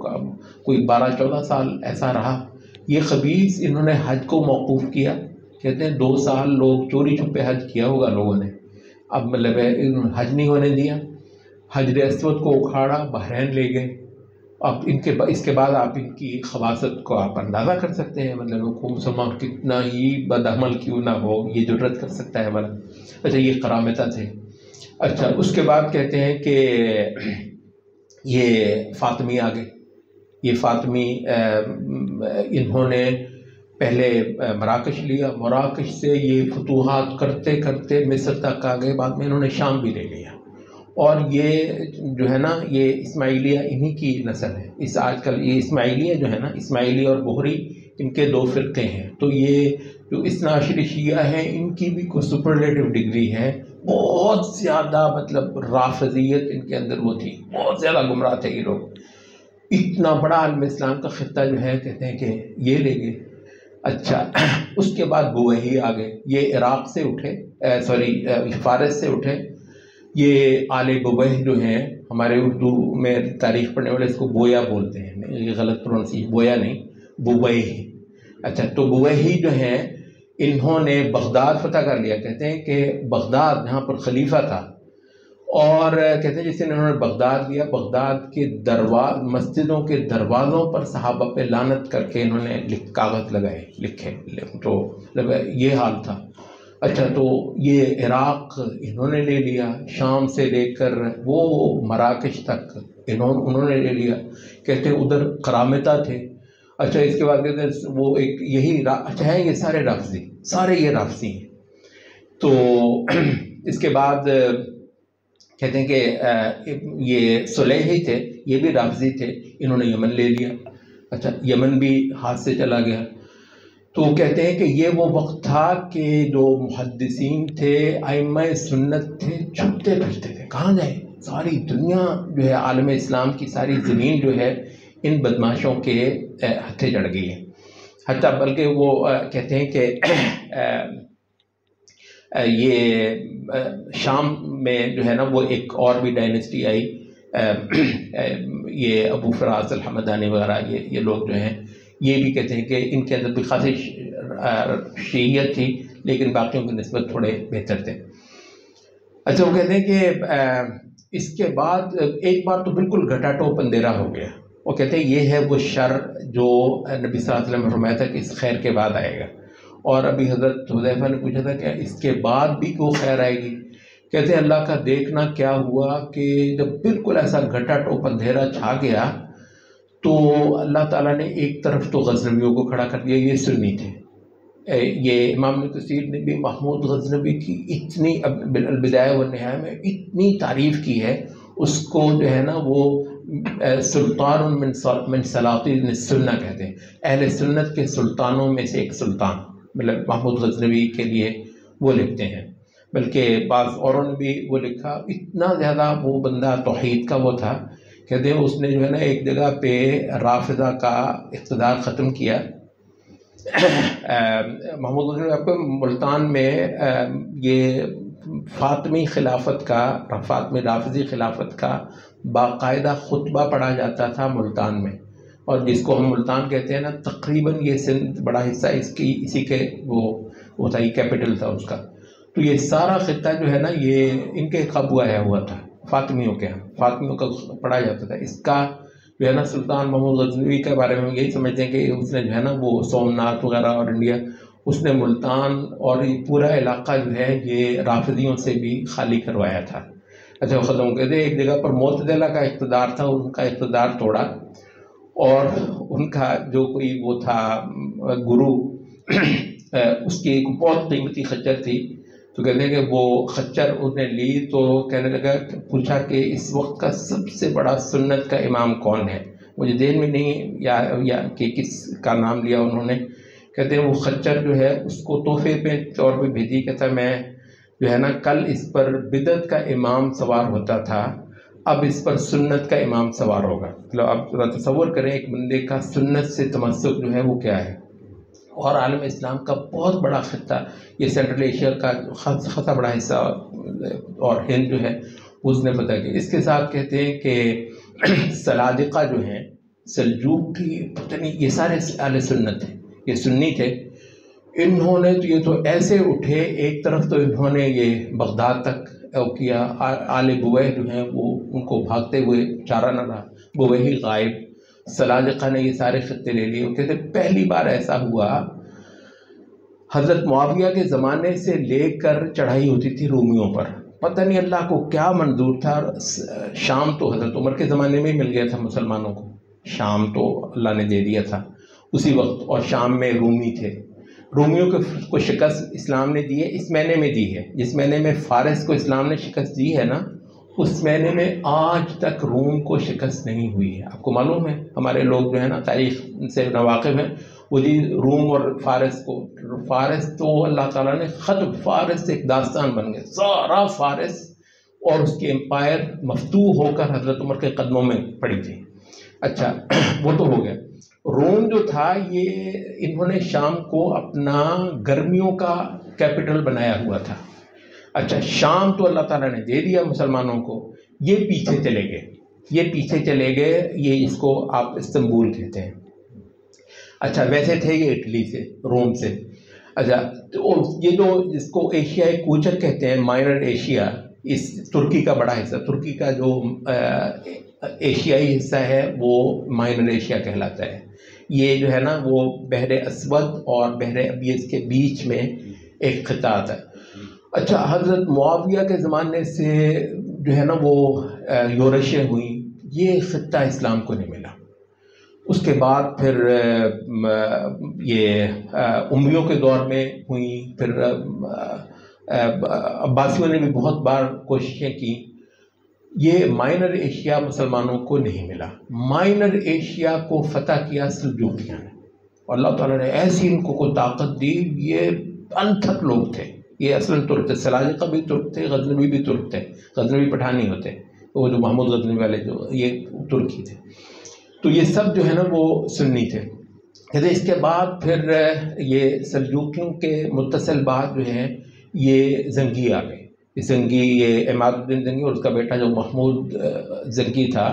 A: کوئی 12-14 سال ایسا رہا. یہ خبیث انہوں نے حج کو موقوف کیا، کہتے ہیں 2 سال لوگ چوری چھپے حج کیا ہوگا لوگوں نے. اب مطلب حج نہیں ہونے دیا، حجر اسود کو اکھاڑا، بحرین لے گئے. اب اس کے بعد آپ ان کی خباثت کو آپ اندازہ کر سکتے ہیں، مطلب وہ مسلمان کتنا ہی بدعمل کیوں نہ ہو یہ جرأت کر سکتا ہے بھلا. اچھا، یہ قرامطہ تھے. اچھا، اس کے بعد کہتے ہیں کہ یہ فاطمی آگے. یہ فاطمی انہوں نے پہلے مراکش لیا، مراکش سے یہ فتوحات کرتے کرتے مصر تک آ گئے، بعد میں انہوں نے شام بھی لے لیا. اور یہ جو ہے نا یہ اسماعیلیہ انہی کی نسل ہے. اس آج کل یہ اسماعیلیہ جو ہے نا، اسماعیلی اور بحری ان کے 2 فرقے ہیں. تو یہ جو اثنا عشری شیعہ ہیں ان کی بھی کوئی سپرلیٹو ڈگری ہے. بہت زیادہ مطلب رافضیت ان کے اندر وہ تھی، بہت زیادہ گمراہ تھے یہ لوگ. اتنا بڑا عالم اسلام کا خطہ جو ہے کہتے ہیں کہ یہ لے گئے. اچھا، اس کے بعد بویہی آ گئے. یہ عراق سے اٹھے، فارس سے اٹھے. یہ آل بویہ جو ہیں، ہمارے اردو میں تاریخ پڑھنے والے اس کو بویا بولتے ہیں، یہ غلط پروننسیشن، بویا نہیں بویہ. اچھا، تو بویہی جو ہیں انہوں نے بغداد فتح کر لیا. کہتے ہیں کہ بغداد جہاں پر خلیفہ تھا، اور کہتے ہیں جس نے انہوں نے بغداد لیا، بغداد کے مسجدوں کے دروازوں پر صحابہ پہ لعنت کر کے انہوں نے کاغذ لکھے. تو یہ حال تھا. اچھا، تو یہ عراق انہوں نے لے لیا، شام سے لے کر وہ مراکش تک انہوں نے لے لیا. کہتے ہیں ادھر قرامطہ تھے. اچھا، اس کے بعد کہتے ہیں وہ ایک یہی اچھا ہے، یہ سارے رافضی، سارے یہ رافضی ہیں. تو اس کے بعد کہتے ہیں کہ یہ صلیحی تھے، یہ بھی رافضی تھے، انہوں نے یمن لے لیا. اچھا، یمن بھی ہاتھ سے چلا گیا. تو کہتے ہیں کہ یہ وہ وقت تھا کہ جو محدثین تھے، ائمہ سنت تھے، چھپتے پھرتے تھے، کہاں جائیں. ساری دنیا جو ہے عالم اسلام کی ساری زمین جو ہے ان بدماشوں کے ہتھے چڑھ گئی ہے. حتیٰ بلکہ وہ کہتے ہیں کہ یہ شام میں جو ہے نا وہ ایک اور بھی ڈائنیسٹی آئی، یہ ابو فراس الحمدانی وغیرہ، یہ لوگ جو ہیں یہ بھی کہتے ہیں کہ ان کے اندر بھی خاصی شیعیت تھی لیکن باقیوں کی نسبت تھوڑے بہتر تھے۔ اچھا، وہ کہتے ہیں کہ اس کے بعد ایک بار تو بالکل گھٹا ٹوپ اندھیرا ہو گیا۔ وہ کہتے ہیں یہ ہے وہ شر جو نبی صلی اللہ علیہ وسلم نے فرمایا تھا کہ اس خیر کے بعد آئے گا، اور ابھی حضرت حذیفہ نے پوچھا تھا کہ اس کے بعد بھی کوئی خیر آئے گی؟ کہتے ہیں اللہ کا دیکھنا کیا ہوا کہ جب بالکل ایسا گھٹا ٹوپ اندھیرا چھا گیا تو اللہ تعالیٰ نے ایک طرف تو غزنویوں کو کھڑا کر دیا، یہ سنی تھے۔ یہ امام ابن کثیر نے بھی محمود غزنوی کی اتنی البدایہ والنہایہ میں اتنی تعریف کی ہے، اس کو جو ہے نا وہ سلطان من سلاطین السنہ کہتے ہیں، اہل سنت کے سلطانوں میں سے ایک سلطان، مطلب محمود غزنوی کے لیے وہ لکھتے ہیں۔ بلکہ بعض اوروں نے بھی وہ لکھا، اتنا زیادہ وہ بندہ توحید کا وہ تھا، کہتے ہیں اس نے جو ہے نا ایک جگہ پہ رافضہ کا اقتدار ختم کیا۔ محمود غزنوی آپ کو ملتان میں یہ فاطمی خلافت کا، فاطمی رافضی خلافت کا باقاعدہ خطبہ پڑھا جاتا تھا ملتان میں، اور جس کو ہم ملتان کہتے ہیں نا تقریباً یہ سندھ بڑا حصہ اسی کے وہ تھا، یہ کیپٹل تھا اس کا۔ تو یہ سارا خطہ جو ہے نا یہ ان کے قبو آیا ہوا تھا، فاطمیوں کے ہاں، فاطمیوں کا پڑھا جاتا تھا۔ اس کا جو ہے نا سلطان محمود غزنوی کے بارے میں ہم یہی سمجھتے ہیں کہ اس نے جو ہے نا وہ سومناتھ وغیرہ اور انڈیا، اس نے ملتان اور یہ پورا علاقہ جو ہے یہ رافضیوں سے بھی خالی کروایا تھا۔ اچھا، ختم کہتے ہیں ایک جگہ پر معتزلہ کا اقتدار تھا، ان کا اقتدار توڑا، اور ان کا جو کوئی وہ تھا گرو، اس کی ایک بہت قیمتی خچر تھی، تو کہتے ہیں کہ وہ خچر اس نے لی تو کہنے لگا، پوچھا کہ اس وقت کا سب سے بڑا سنت کا امام کون ہے؟ مجھے ذہن میں نہیں یا کہ کس کا نام لیا انہوں نے۔ کہتے ہیں وہ خچر جو ہے اس کو تحفے پہ طور پہ بھیجی، کہتا میں جو ہے نا کل اس پر بدعت کا امام سوار ہوتا تھا، اب اس پر سنت کا امام سوار ہوگا۔ مطلب آپ ذرا تصور کریں ایک بندے کا سنت سے تمسک جو ہے وہ کیا ہے۔ اور عالم اسلام کا بہت بڑا خطہ، یہ سینٹرل ایشیا کا خاصا بڑا حصہ اور ہند جو ہے اس نے فتح کیا۔ اس کے ساتھ کہتے ہیں کہ سلاجقہ جو ہیں، سلجوق کی پتہ نہیں، یہ سارے اہل سنت ہیں، یہ سنی تھے۔ انہوں نے تو یہ تو ایسے اٹھے، ایک طرف تو انہوں نے یہ بغداد تک کیا، آل بویہ جو ہیں وہ ان کو بھاگتے ہوئے چارہ نہ رہا، بویہی غائب، سلاجقہ نے یہ سارے خطے لے لیے۔ وہ کہتے پہلی بار ایسا ہوا، حضرت معاویہ کے زمانے سے لے کر چڑھائی ہوتی تھی رومیوں پر، پتہ نہیں اللہ کو کیا منظور تھا۔ شام تو حضرت عمر کے زمانے میں ہی مل گیا تھا مسلمانوں کو، شام تو اللہ نے دے دیا تھا اسی وقت، اور شام میں رومی تھے۔ رومیوں کو شکست اسلام نے دی ہے، اس معنی میں دی ہے جس معنی میں فارس کو اسلام نے شکست دی ہے نا، اس معنی میں آج تک روم کو شکست نہیں ہوئی ہے۔ آپ کو معلوم ہے، ہمارے لوگ جو ہے نا تاریخ سے ناواقف ہیں، وہ جی روم اور فارس کو، فارس تو اللہ تعالیٰ نے ختم، فارس ایک داستان بن گیا، سارا فارس اور اس کے امپائر مفتوح ہو کر حضرت عمر کے قدموں میں پڑی تھی۔ اچھا، وہ تو ہو گیا۔ روم جو تھا یہ انہوں نے شام کو اپنا گرمیوں کا کیپٹل بنایا ہوا تھا۔ اچھا، شام تو اللہ تعالیٰ نے دے دیا مسلمانوں کو، یہ پیچھے چلے گئے، یہ اس کو آپ استنبول کہتے ہیں۔ اچھا، ویسے تھے یہ اٹلی سے، روم سے۔ اچھا، تو یہ جو جس کو ایشیائی کوچر کہتے ہیں، مائنر ایشیا، اس ترکی کا بڑا حصہ، ترکی کا جو ایشیائی حصہ ہے وہ مائنر ایشیا کہلاتا ہے۔ یہ جو ہے نا وہ بحر اسود اور بحر ابیض کے بیچ میں ایک خطہ آتا ہے۔ اچھا، حضرت معاویہ کے زمانے سے جو ہے نا وہ یورشیں ہوئیں، یہ خطہ اسلام کو نہیں ملا۔ اس کے بعد پھر یہ امویوں کے دور میں ہوئیں، پھر عباسیوں نے بھی بہت بار کوششیں کی، یہ مائنر ایشیا مسلمانوں کو نہیں ملا۔ مائنر ایشیا کو فتح کیا سلجوقیوں نے، اور اللہ تعالیٰ نے ایسی ان کو طاقت دی، یہ انتھک لوگ تھے، یہ اصلاً ترک تھے، سلاجقہ بھی ترک تھے، غزنوی بھی ترک تھے، غزنوی پٹھانی ہوتے، وہ جو محمود غزنوی والے جو یہ ترکی تھے، تو یہ سب جو ہے نا وہ سنی تھے۔ کہتے اس کے بعد پھر یہ سلجوکیوں کے متصل بعد جو ہیں یہ زنگی آ گئے. زنگی یہ عماد الدین زنگی اور اس کا بیٹا جو محمود زنگی تھا،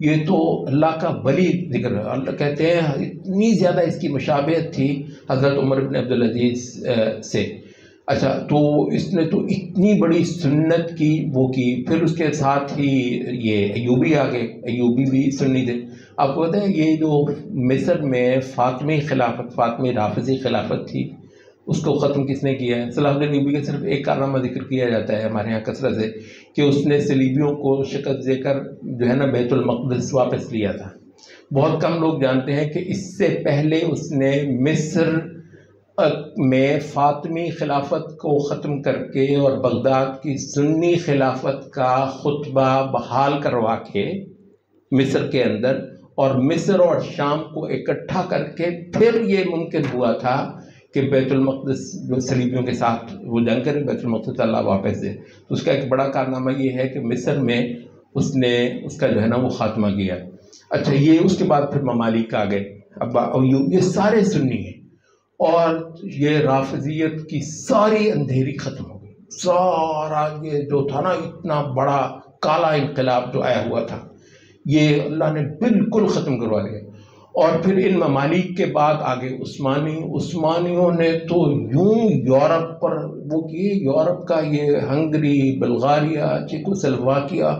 A: یہ تو اللہ کا ولی ذکر ہے. اللہ کہتے ہیں اتنی زیادہ اس کی مشابہت تھی حضرت عمر بن عبدالعزیز سے. اچھا، تو اس نے تو اتنی بڑی سنت کی وہ کی. پھر اس کے ساتھ ہی یہ ایوبی آ گئے. ایوبی بھی سنی تھے. آپ کو پتہ ہے یہ جو مصر میں فاطمی خلافت، فاطمی رافضی خلافت تھی، اس کو ختم کس نے کیا ہے؟ صلاح الدین ایوبی کا صرف ایک کارنامہ ذکر کیا جاتا ہے ہمارے یہاں کثرت سے، کہ اس نے صلیبیوں کو شکست دے کر جو ہے نا بیت المقدس واپس لیا تھا. بہت کم لوگ جانتے ہیں کہ اس سے پہلے اس نے مصر میں فاطمی خلافت کو ختم کر کے اور بغداد کی سنی خلافت کا خطبہ بحال کروا کے مصر کے اندر، اور مصر اور شام کو اکٹھا کر کے پھر یہ ممکن ہوا تھا کہ بیت المقدس جو صلیبیوں کے ساتھ وہ جنگ کرے، بیت المقدس اللہ واپس دے. تو اس کا ایک بڑا کارنامہ یہ ہے کہ مصر میں اس نے اس کا جو ہے نا وہ خاتمہ کیا. اچھا، یہ اس کے بعد پھر ممالک آ گئے. اب یہ سارے سنی ہیں اور یہ رافضیت کی ساری اندھیری ختم ہو گئی. سارا یہ جو تھا نا اتنا بڑا کالا انقلاب جو آیا ہوا تھا، یہ اللہ نے بالکل ختم کروا دیا. اور پھر ان ممالک کے بعد آگے عثمانیوں نے تو یوں یورپ پر وہ کیے. یورپ کا یہ ہنگری، بلغاریہ، چیکوسلواکیہ،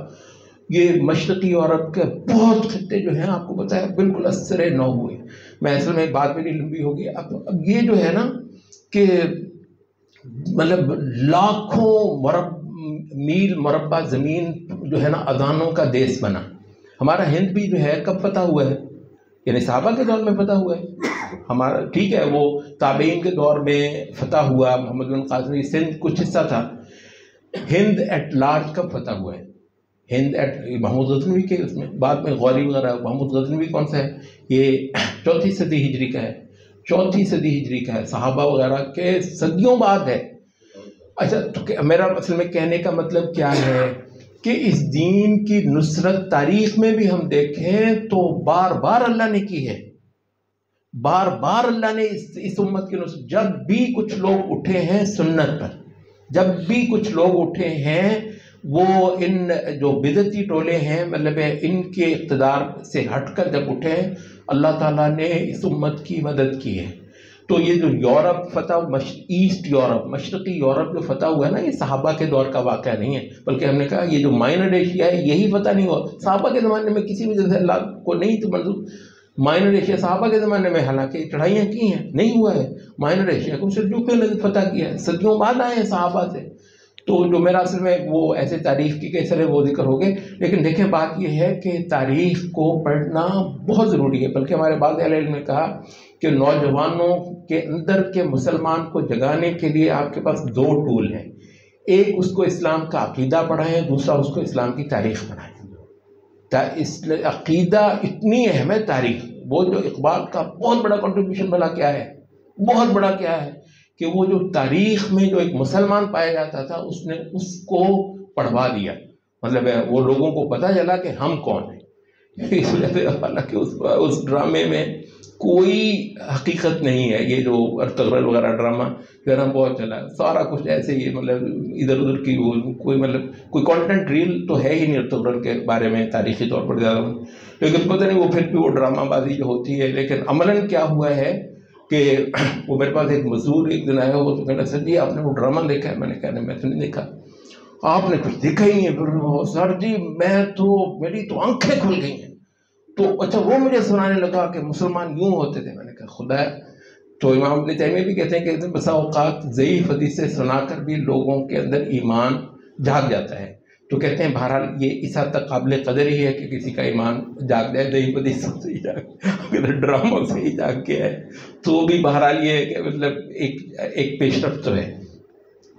A: یہ مشرقی یورپ کے بہت خطے جو ہیں آپ کو پتہ ہے بالکل اثر نو ہوئے. میں اصل میں بات میری لمبی ہوگی. اب یہ جو ہے نا کہ مطلب لاکھوں میل مربع زمین جو ہے نا اذانوں کا دیس بنا. ہمارا ہند بھی جو ہے کب فتح ہوا ہے؟ یعنی صحابہ کے دور میں فتح ہوا ہے. ہمارا ٹھیک ہے وہ تابعین کے دور میں فتح ہوا، محمد بن قاسم سندھ کچھ حصہ تھا. ہند ایٹ لارج کب فتح ہوا ہے؟ ہند ایٹ محمود غزنوی کے اس میں بعد میں غوری وغیرہ. محمود غزنوی کون سا ہے؟ یہ 4 صدی ہجری کا ہے. 4 صدی ہجری کا ہے. صحابہ وغیرہ کے صدیوں بعد ہے. اچھا، تو میرا اصل میں کہنے کا مطلب کیا ہے کہ اس دین کی نصرت تاریخ میں بھی ہم دیکھیں تو بار بار اللہ نے کی ہے. بار بار اللہ نے اس امت کی نصرت. جب بھی کچھ لوگ اٹھے ہیں سنت پر، جب بھی کچھ لوگ اٹھے ہیں وہ ان جو بدعتی ٹولے ہیں مطلب ان کے اقتدار سے ہٹ کر جب اٹھے ہیں، اللہ تعالیٰ نے اس امت کی مدد کی ہے. تو یہ جو یورپ فتح، ایسٹ یورپ، مشرقی یورپ جو فتح ہوا ہے نا، یہ صحابہ کے دور کا واقعہ نہیں ہے، بلکہ ہم نے کہا یہ جو مائنر ایشیا ہے یہی فتح نہیں ہوا. صحابہ کے زمانے میں کسی وجہ سے اللہ کو نہیں تو منظور مائنر ایشیا صحابہ کے زمانے میں حالانکہ چڑھائیاں کی ہیں، نہیں ہوا ہے. مائنر ایشیا کو سلجوکیوں نے فتح کیا ہے، صدیوں بعد آئے ہیں صحابہ سے. تو جو میرا اصل میں وہ ایسے تاریخ کی کیسے وہ ذکر ہو گئے. لیکن دیکھیں بات یہ ہے کہ تاریخ کو پڑھنا بہت ضروری ہے. بلکہ ہمارے بعض اہل علم نے کہا کہ نوجوانوں کے اندر کے مسلمان کو جگانے کے لیے آپ کے پاس 2 ٹول ہیں. ایک اس کو اسلام کا عقیدہ پڑھائیں، دوسرا اس کو اسلام کی تاریخ پڑھائیں. عقیدہ اتنی اہم ہے. تاریخ وہ جو اقبال کا بہت بڑا کنٹریبیوشن بلا کیا ہے، بہت بڑا کیا ہے کہ وہ جو تاریخ میں جو ایک مسلمان پایا جاتا تھا اس نے اس کو پڑھوا دیا. مطلب وہ لوگوں کو پتہ چلا کہ ہم کون ہیں. اس وجہ سے حالانکہ اس ڈرامے میں کوئی حقیقت نہیں ہے. یہ جو ارطغرل وغیرہ ڈرامہ جو ہے نا بہت چلا، سارا کچھ ایسے ہی مطلب ادھر ادھر کی کوئی مطلب کوئی کانٹینٹ ریل تو ہے ہی نہیں ارطغرل کے بارے میں تاریخی طور پر زیادہ. لیکن پتہ نہیں وہ پھر بھی وہ ڈرامہ بازی جو ہوتی ہے. لیکن عملاً کیا ہوا ہے کہ وہ میرے پاس ایک مزدور ایک دن آیا وہ تو کہنا سر جی آپ نے وہ ڈرامہ دیکھا ہے؟ میں نے کہا میں تو نہیں دیکھا. آپ نے کچھ دیکھا ہی نہیں؟ پھر سر جی میری تو آنکھیں کھل گئی ہیں. تو اچھا وہ مجھے سنانے لگا کہ مسلمان یوں ہوتے تھے. میں نے کہا خدا ہے. تو امام ابن تیمیہ بھی کہتے ہیں کہ بسا اوقات ضعیف حدیثیں سنا کر بھی لوگوں کے اندر ایمان جاگ جاتا ہے. تو کہتے ہیں بہرحال یہ اس حد تک قابل قدر ہی ہے کہ کسی کا ایمان جاگ جائے. ضعیف حدیثوں سے ہی جاگ، اگر ڈراموں سے ہی جاگ کے ہے تو بھی بہرحال یہ ہے کہ مطلب ایک پیش رفت تو ہے.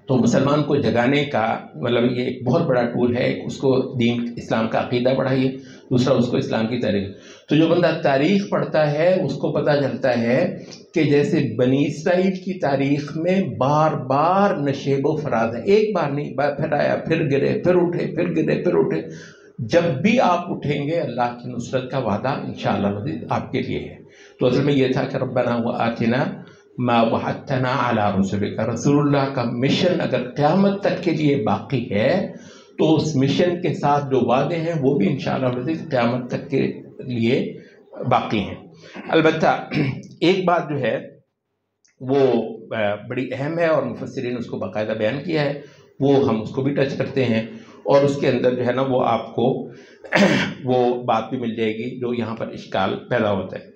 A: تو مسلمان کو جگانے کا مطلب یہ ایک بہت بڑا ٹول ہے. اس کو دین اسلام کا عقیدہ پڑھائیے، دوسرا اس کو اسلام کی تاریخ. تو جو بندہ تاریخ پڑھتا ہے اس کو پتہ چلتا ہے کہ جیسے بنی اسرائیل کی تاریخ میں بار بار نشیب و فراز ہے. ایک بار نہیں، پھر آیا، پھر گرے، پھر اٹھے، پھر گرے، پھر اٹھے. جب بھی آپ اٹھیں گے اللہ کی نصرت کا وعدہ انشاءاللہ آپ کے لیے ہے. تو اصل میں یہ تھا کہ ربنا وآتنا ما وعدتنا علی رسولک، رسول اللہ کا مشن اگر قیامت تک کے لیے باقی ہے تو اس مشن کے ساتھ جو وعدے ہیں وہ بھی انشاءاللہ قیامت تک کے لیے باقی ہیں۔ البتہ ایک بات جو ہے وہ بڑی اہم ہے اور مفسرین اس کو باقاعدہ بیان کیا ہے، وہ ہم اس کو بھی ٹچ کرتے ہیں، اور اس کے اندر جو ہے نا وہ آپ کو وہ بات بھی مل جائے گی جو یہاں پر اشکال پیدا ہوتا ہے۔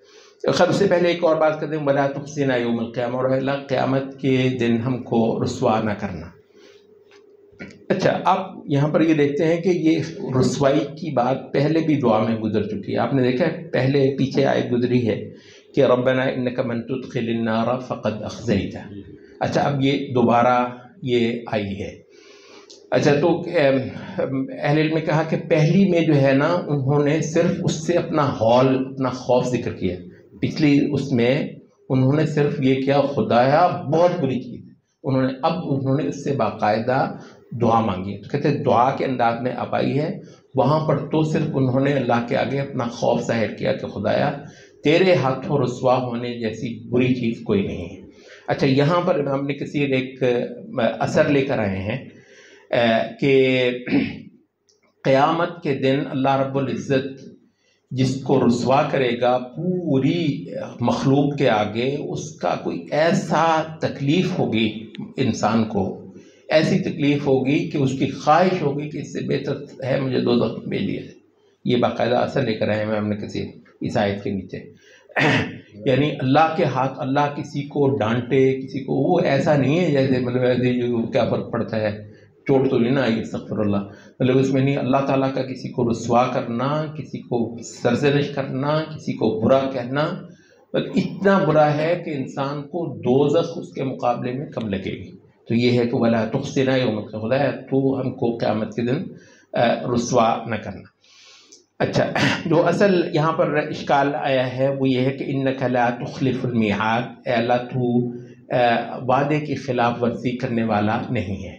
A: خیر اس سے پہلے ایک اور بات کرتے ہیں، وَلَا تُخْزِنَا يَوْمَ الْقِيَامَةِ، اور اللہ قیامت کے دن ہم کو رسوا نہ کرنا۔ اچھا، آپ یہاں پر یہ دیکھتے ہیں کہ یہ رسوائی کی بات پہلے بھی دعا میں گزر چکی ہے۔ آپ نے دیکھا ہے پہلے پیچھے آیت گزری ہے کہ ربنا انک من تدخل النار فقد اخزیتہ۔ اچھا، اب یہ دوبارہ یہ آئی ہے۔ اچھا، تو اہل علم نے کہا کہ پہلی میں جو ہے نا انہوں نے صرف اس سے اپنا ہول، اپنا خوف ذکر کیا، پچھلی اس میں انہوں نے صرف یہ کیا خدایا بہت بری چیز ہے، انہوں نے اس سے باقاعدہ دعا مانگی۔ تو کہتے ہیں دعا کے انداز میں اب آئی ہے، وہاں پر تو صرف انہوں نے اللہ کے آگے اپنا خوف ظاہر کیا کہ خدایا تیرے ہاتھوں رسوا ہونے جیسی بری چیز کوئی نہیں ہے۔ اچھا، یہاں پر امام ابن کثیر ایک اثر لے کر آئے ہیں کہ قیامت کے دن اللہ رب العزت جس کو رسوا کرے گا پوری مخلوق کے آگے، اس کا کوئی ایسا تکلیف ہوگی انسان کو، ایسی تکلیف ہوگی کہ اس کی خواہش ہوگی کہ اس سے بہتر ہے مجھے دوزخ میں بھیج دیا جائے۔ یہ باقاعدہ اثر لے کر آئے ہیں امام ابن کثیر اس آیت کے نیچے۔ یعنی اللہ کے ہاتھ، اللہ کسی کو ڈانٹے، کسی کو، وہ ایسا نہیں ہے جیسے مطلب ایسے کیا فرق پڑتا ہے، چوٹ تو نہیں نا آئی، استغفر اللہ، مطلب اس میں نہیں، اللہ تعالیٰ کا کسی کو رسوا کرنا، کسی کو سرزنش کرنا، کسی کو برا کہنا اتنا برا ہے کہ انسان کو دوزخ اس کے مقابلے میں کم لگے گی۔ تو یہ ہے کہ وَلَا تُخْزِنَا يَوْمَ الْقِيَامَةِ، خدایا تو ہم کو قیامت کے دن رسوا نہ کرنا۔ اچھا، جو اصل یہاں پر اشکال آیا ہے وہ یہ ہے کہ اِنَّكَ لَا تُخْلِفُ الْمِيعَادَ، اے اللہ تو وعدے کی خلاف ورزی کرنے والا نہیں ہے۔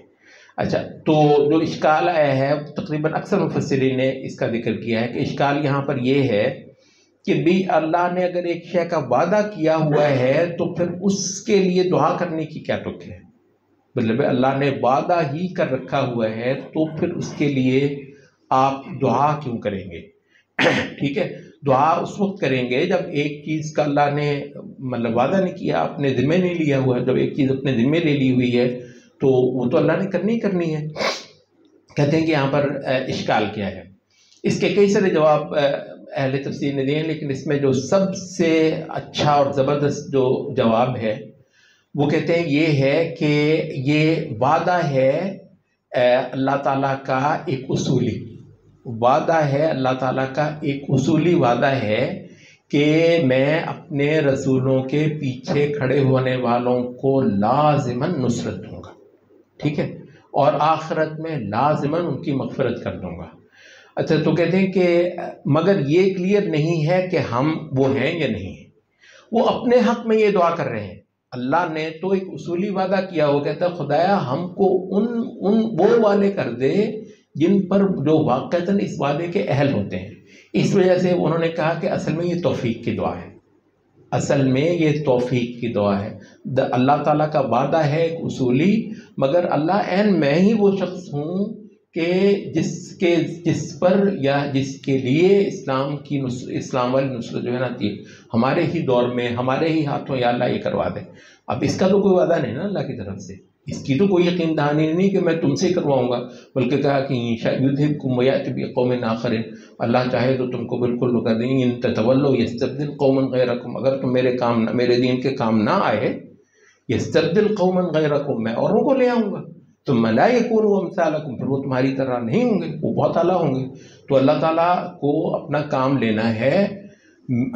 A: اچھا، تو جو اشکال آیا ہے تقریباً اکثر مفسرین نے اس کا ذکر کیا ہے کہ اشکال یہاں پر یہ ہے کہ بھی اللہ نے اگر ایک شے کا وعدہ کیا ہوا ہے تو پھر اس کے لیے دعا کرنے کی کیا تک ہے؟ مطلب اللہ نے وعدہ ہی کر رکھا ہوا ہے تو پھر اس کے لیے آپ دعا کیوں کریں گے؟ ٹھیک ہے، دعا اس وقت کریں گے جب ایک چیز کا اللہ نے مطلب وعدہ نہیں کیا، اپنے ذمہ نہیں لیا ہوا ہے، جب ایک چیز اپنے ذمہ لے لی ہوئی ہے تو وہ تو اللہ نے کرنی ہے۔ کہتے ہیں کہ یہاں پر اشکال کیا ہے؟ اس کے کئی سارے جواب اہل تفسیر نے دیے ہیں، لیکن اس میں جو سب سے اچھا اور زبردست جو جواب ہے وہ کہتے ہیں یہ ہے کہ یہ وعدہ ہے اللہ تعالیٰ کا ایک اصولی وعدہ ہے، اللہ تعالیٰ کا ایک اصولی وعدہ ہے کہ میں اپنے رسولوں کے پیچھے کھڑے ہونے والوں کو لازماً نصرت دوں گا، ٹھیک ہے، اور آخرت میں لازماً ان کی مغفرت کر دوں گا۔ اچھا، تو کہتے ہیں کہ مگر یہ کلیئر نہیں ہے کہ ہم وہ ہیں یا نہیں ہیں۔ وہ اپنے حق میں یہ دعا کر رہے ہیں، اللہ نے تو ایک اصولی وعدہ کیا، وہ کہتا ہے خدایا ہم کو ان وہ والے کر دے جن پر جو واقعتاً اس وعدے کے اہل ہوتے ہیں۔ اس وجہ سے انہوں نے کہا کہ اصل میں یہ توفیق کی دعا ہے، اصل میں یہ توفیق کی دعا ہے۔ اللہ تعالیٰ کا وعدہ ہے ایک اصولی، مگر اللہ عین میں ہی وہ شخص ہوں کہ جس پر یا جس کے لیے اسلام والی نصرت جو ہے نا تھی ہمارے ہی دور میں، ہمارے ہی ہاتھوں یا اللہ یہ کروا دے۔ اب اس کا تو کوئی وعدہ نہیں نا اللہ کی طرف سے، اس کی تو کوئی یقین دہانی نہیں کہ میں تم سے کرواؤں گا، بلکہ کہا کہ یذھبکم ویأتی بقوم آخرین، اللہ چاہے تو تم کو بالکل کر دیں، ان تتولوا یستبدل قوما غیرکم، اگر تم میرے دین کے کام نہ آئے، یستبدل قوما غیرکم، میں اوروں کو لے آؤں گا، ثم لا یکونوا امثالکم، پھر وہ تمہاری طرح نہیں ہوں گے، وہ بہت اعلیٰ ہوں گے۔ تو اللہ تعالیٰ کو اپنا کام لینا ہے،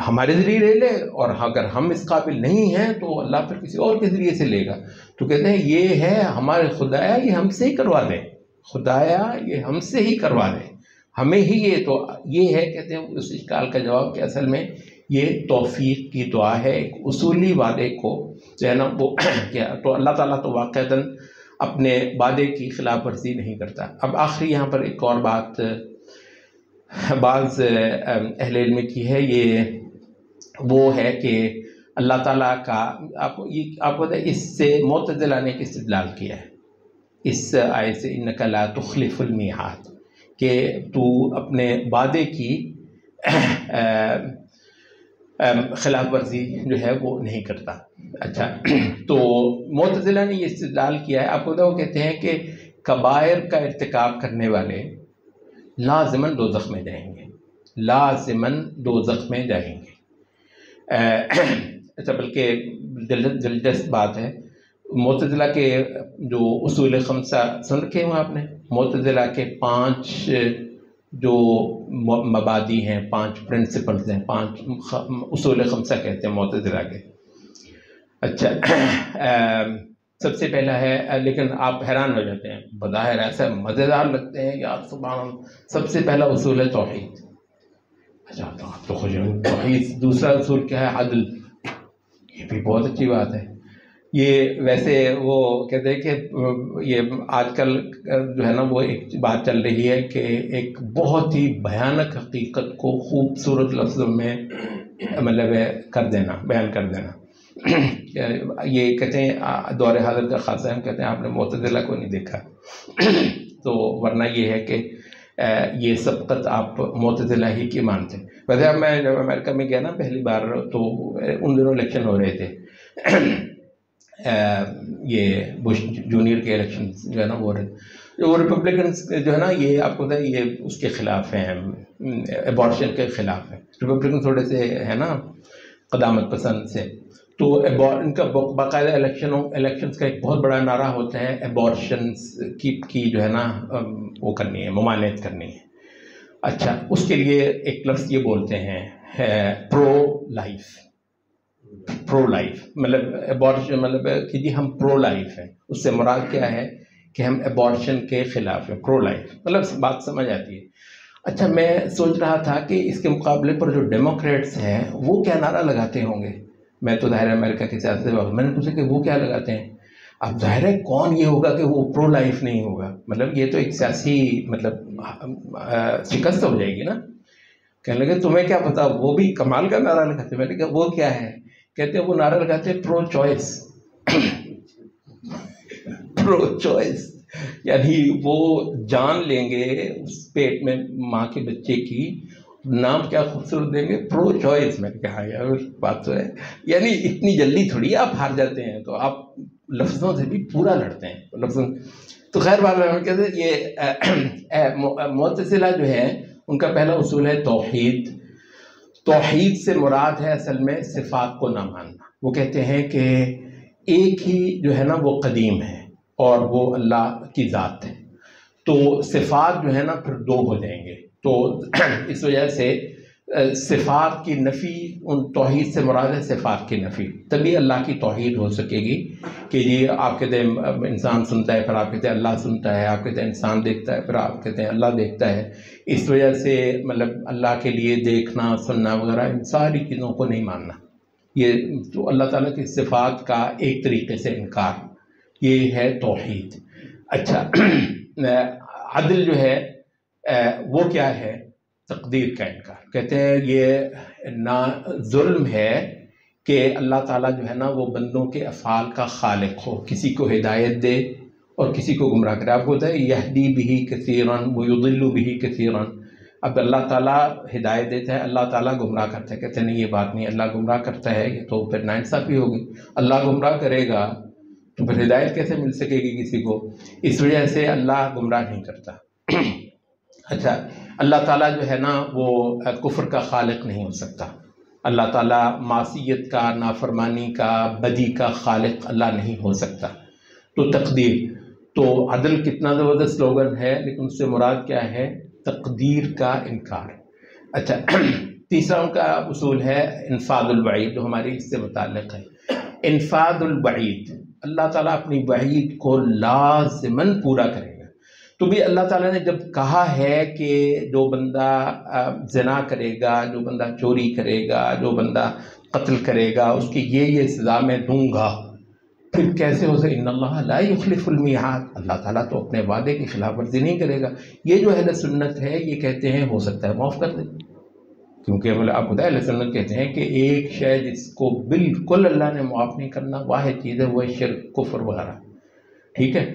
A: ہمارے ذریعے لے لے، اور اگر ہم اس قابل نہیں ہیں تو اللہ پھر کسی اور کے ذریعے سے لے گا۔ تو کہتے ہیں یہ ہے ہمارے خدایا یہ ہم سے ہی کروا دے، خدایا یہ ہم سے ہی کروا دے، ہمیں ہی یہ تو یہ ہے، کہتے ہیں اس اشکال کا جواب کہ اصل میں یہ توفیق کی دعا ہے، ایک اصولی وعدے کو جو ہے نا وہ کیا، تو اللہ تعالیٰ تو واقعتاً اپنے وعدے کی خلاف ورزی نہیں کرتا۔ اب آخری یہاں پر ایک اور بات بعض اہل علم کی ہے، یہ وہ ہے کہ اللہ تعالیٰ کا آپ کو اس سے معتزلہ نے استدلال کیا ہے اس آیت سے، انک لا تخلف المیعاد، کہ تو اپنے وعدے کی خلاف ورزی جو ہے وہ نہیں کرتا. اچھا، تو معتزلہ نے یہ استدلال کیا ہے. آپ کو وہ کہتے ہیں کہ کبائر کا ارتکاب کرنے والے لازماً دوزخ میں جائیں گے، لازماً دوزخ میں جائیں گے. اچھا، بلکہ دلچسپ بات ہے، معتزلہ کے جو اصول خمسہ سن رکھے ہیں آپ نے، معتزلہ کے 5 جو مبادی ہیں، 5 پرنسپلز ہیں، 5 اصول خمسہ کہتے ہیں معتزلہ کے. اچھا، سب سے پہلا ہے، لیکن آپ حیران ہو جاتے ہیں، بظاہر ایسا مزیدار لگتے ہیں یار سبحان اللہ. سب سے پہلا اصول ہے توحید. اچھا، تو آپ تو خوش ہیں توحید. دوسرا اصول کیا ہے؟ عدل. یہ بھی بہت اچھی بات ہے. یہ ویسے وہ کہتے ہیں کہ یہ آج کل جو ہے نا وہ ایک بات چل رہی ہے کہ ایک بہت ہی بھیانک حقیقت کو خوبصورت لفظوں میں مطلب کر دینا، بیان کر دینا. یہ کہتے ہیں دور حاضر کا خاصہ ہم کہتے ہیں آپ نے معتزلہ کو نہیں دیکھا. تو ورنہ یہ ہے کہ یہ سبقت آپ معتزلہ ہی کی مانتے. ویسے اب میں جب امریکہ میں گیا نا پہلی بار، تو ان دنوں الیکشن ہو رہے تھے، یہ بش جونیئر کے الیکشن جو ہے نا وہ ریپبلکنس جو ہے نا، یہ آپ کو پتہ ہے یہ اس کے خلاف ہیں، ایبارشن کے خلاف ہیں. ریپبلکن تھوڑے سے ہے نا قدامت پسند سے. تو ان کا باقاعدہ الیکشنز کا ایک بہت بڑا نعرہ ہوتا ہے ایبارشنز کی جو ہے نا وہ کرنی ہے، ممانعت کرنی ہے. اچھا، اس کے لیے ایک لفظ یہ بولتے ہیں پرو لائف. پرو لائف مطلب ایبارشن، مطلب کہ جی ہم پرو لائف ہیں. اس سے مراد کیا ہے کہ ہم ایبارشن کے خلاف ہیں. پرو لائف مطلب بات سمجھ آتی ہے. اچھا، میں سوچ رہا تھا کہ اس کے مقابلے پر جو ڈیموکریٹس ہیں وہ کیا نعرہ لگاتے ہوں گے. میں تو ظاہر امریکہ کی سیاست سے میں نے پوچھا کہ وہ کیا لگاتے ہیں. اب ظاہر ہے کون یہ ہوگا کہ وہ پرو لائف نہیں ہوگا. مطلب یہ تو ایک سیاسی مطلب شکست ہو جائے گی نا. کہنے لگے تمہیں کیا پتا، وہ بھی کمال کا نعرہ لگاتے. میں نے کہا وہ کیا ہے؟ کہتے ہیں وہ نعرہ لگاتے ہیں پرو چوائس. پرو چوائس یعنی وہ جان لیں گے اس پیٹ میں ماں کے بچے کی، نام کیا خوبصورت دیں گے، پرو چوائس. میں نے کہا یار بات تو ہے، یعنی اتنی جلدی تھوڑی آپ ہار جاتے ہیں، تو آپ لفظوں سے بھی پورا لڑتے ہیں لفظوں. تو خیر بات میں کہتے ہیں یہ معتزلہ جو ہے ان کا پہلا اصول ہے توحید. توحید سے مراد ہے اصل میں صفات کو نہ ماننا. وہ کہتے ہیں کہ ایک ہی جو ہے نا وہ قدیم ہے اور وہ اللہ کی ذات ہے. تو صفات جو ہے نا پھر 2 ہو جائیں گے. تو اس وجہ سے صفات کی نفی، ان توحید سے مراد ہے صفات کی نفی. تبھی اللہ کی توحید ہو سکے گی کہ یہ آپ کہتے ہیں انسان سنتا ہے، پھر آپ کہتے ہیں اللہ سنتا ہے، آپ کہتے ہیں انسان دیکھتا ہے، پھر آپ کہتے ہیں اللہ دیکھتا ہے. اس وجہ سے مطلب اللہ کے لیے دیکھنا سننا وغیرہ ان ساری چیزوں کو نہیں ماننا. یہ تو اللہ تعالیٰ کی صفات کا ایک طریقے سے انکار، یہ ہے توحید. اچھا، عدل جو ہے وہ کیا ہے؟ تقدیر کا انکار. کہتے ہیں یہ نہ ظلم ہے کہ اللہ تعالیٰ جو ہے نا وہ بندوں کے افعال کا خالق ہو، کسی کو ہدایت دے اور کسی کو گمراہ کرے. آپ کو ہوتا ہے یہدی بہ کثیرا ویضل بہ کثیرا. اب اللہ تعالیٰ ہدایت دیتا ہے، اللہ تعالیٰ گمراہ کرتا ہے. کہتے ہیں نہیں یہ بات نہیں، اللہ گمراہ کرتا ہے یہ تو پھر ناانصافی ہوگی. اللہ گمراہ کرے گا تو پھر ہدایت کیسے مل سکے گی کسی کو؟ اس وجہ سے اللہ گمراہ نہیں کرتا. اچھا، اللہ تعالیٰ جو ہے نا وہ کفر کا خالق نہیں ہو سکتا. اللہ تعالیٰ معصیت کا، نافرمانی کا، بدی کا خالق اللہ نہیں ہو سکتا. تو تقدیر، تو عدل کتنا زبردست سلوگن ہے، لیکن اس سے مراد کیا ہے؟ تقدیر کا انکار. اچھا، تیسرا ان کا اصول ہے انفاذ الوعید، جو ہماری اس سے متعلق ہے. انفاذ الوعید، اللہ تعالیٰ اپنی وعید کو لازماً پورا کرے گا. تو بھی اللہ تعالیٰ نے جب کہا ہے کہ جو بندہ زنا کرے گا، جو بندہ چوری کرے گا، جو بندہ قتل کرے گا، اس کی یہ سزا میں دوں گا، پھر کیسے ہو سکے؟ ان اللہ لا یخلف المیعاد. اللہ تعالیٰ تو اپنے وعدے کی خلاف ورزی نہیں کرے گا. یہ جو اہل سنت ہے یہ کہتے ہیں ہو سکتا ہے معاف کر دے، کیونکہ آپ خدا علیہ وسلم کہتے ہیں کہ ایک شے جس کو بالکل اللہ نے معاف نہیں کرنا واحد چیز ہے وہ ہے شرک، کفر وغیرہ، ٹھیک ہے.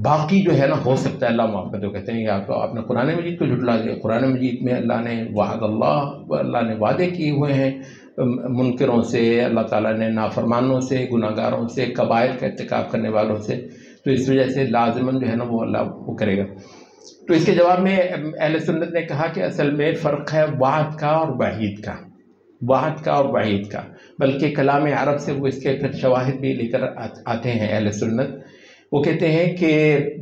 A: باقی جو ہے نا ہو سکتا ہے اللہ معاف کر دے. کہتے ہیں آپ نے قرآن مجید کو جھٹلا دیا. قرآن مجید میں اللہ نے اللہ نے وعدے کیے ہوئے ہیں منکروں سے، اللہ تعالیٰ نے نافرمانوں سے، گناہ گاروں سے، کبائر کا ارتکاب کرنے والوں سے، تو اس وجہ سے لازماً جو ہے نا وہ اللہ وہ کرے گا. تو اس کے جواب میں اہل سنت نے کہا کہ اصل میں فرق ہے وعد کا اور وعید کا، وعد کا اور وعید کا. بلکہ کلام عرب سے وہ اس کے پھر شواہد بھی لے کر آتے ہیں اہل سنت. وہ کہتے ہیں کہ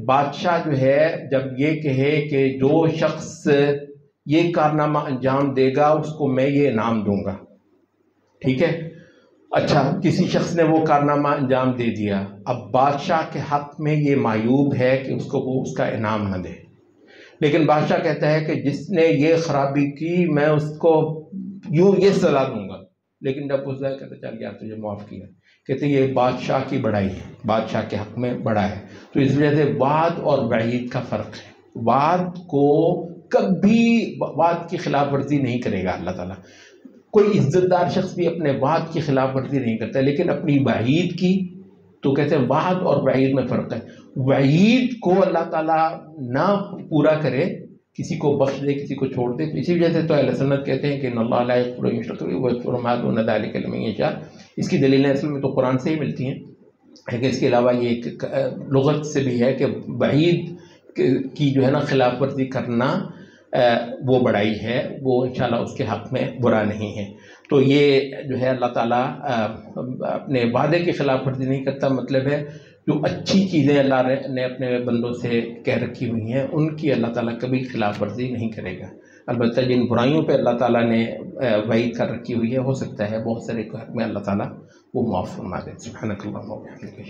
A: بادشاہ جو ہے جب یہ کہے کہ جو شخص یہ کارنامہ انجام دے گا اس کو میں یہ انعام دوں گا، ٹھیک ہے. اچھا، کسی شخص نے وہ کارنامہ انجام دے دیا، اب بادشاہ کے حق میں یہ معیوب ہے کہ اس کو وہ اس کا انعام نہ دے. لیکن بادشاہ کہتا ہے کہ جس نے یہ خرابی کی میں اس کو یوں یہ سزا دوں گا. لیکن جب اس نے کہتا چل یار تجھے معاف کیا، کہتے ہیں یہ بادشاہ کی بڑائی ہے، بادشاہ کے حق میں بڑا ہے. تو اس وجہ سے وعد اور وعید کا فرق ہے. وعد کو کبھی وعد کی خلاف ورزی نہیں کرے گا اللہ تعالیٰ. کوئی عزت دار شخص بھی اپنے وعد کی خلاف ورزی نہیں کرتا، لیکن اپنی وعید کی تو کہتے ہیں وعد اور وعید میں فرق ہے. وعید کو اللہ تعالیٰ نہ پورا کرے، کسی کو بخش دے کسی کو چھوڑ دے. تو اسی وجہ سے تو اہل سنت کہتے ہیں کہ ان اللہ لا یغفر ان یشرک بہ ویغفر ما دون ذلک لمن یشاء. اس کی دلیلیں اصل میں تو قرآن سے ہی ملتی ہیں، لیکن اس کے علاوہ یہ ایک لغت سے بھی ہے کہ وعید کی جو ہے نا خلاف ورزی کرنا وہ بڑائی ہے، وہ انشاءاللہ اس کے حق میں برا نہیں ہے. تو یہ جو ہے اللہ تعالیٰ اپنے وعدے کی خلاف ورزی نہیں کرتا. مطلب ہے جو اچھی چیزیں اللہ نے اپنے بندوں سے کہہ رکھی ہوئی ہیں ان کی اللہ تعالیٰ کبھی خلاف ورزی نہیں کرے گا. البتہ جن برائیوں پہ اللہ تعالیٰ نے وعید کر رکھی ہوئی ہے ہو سکتا ہے بہت سارے حق میں اللہ تعالیٰ وہ معاف فرما دے. سبحانک اللہم و بحمدک.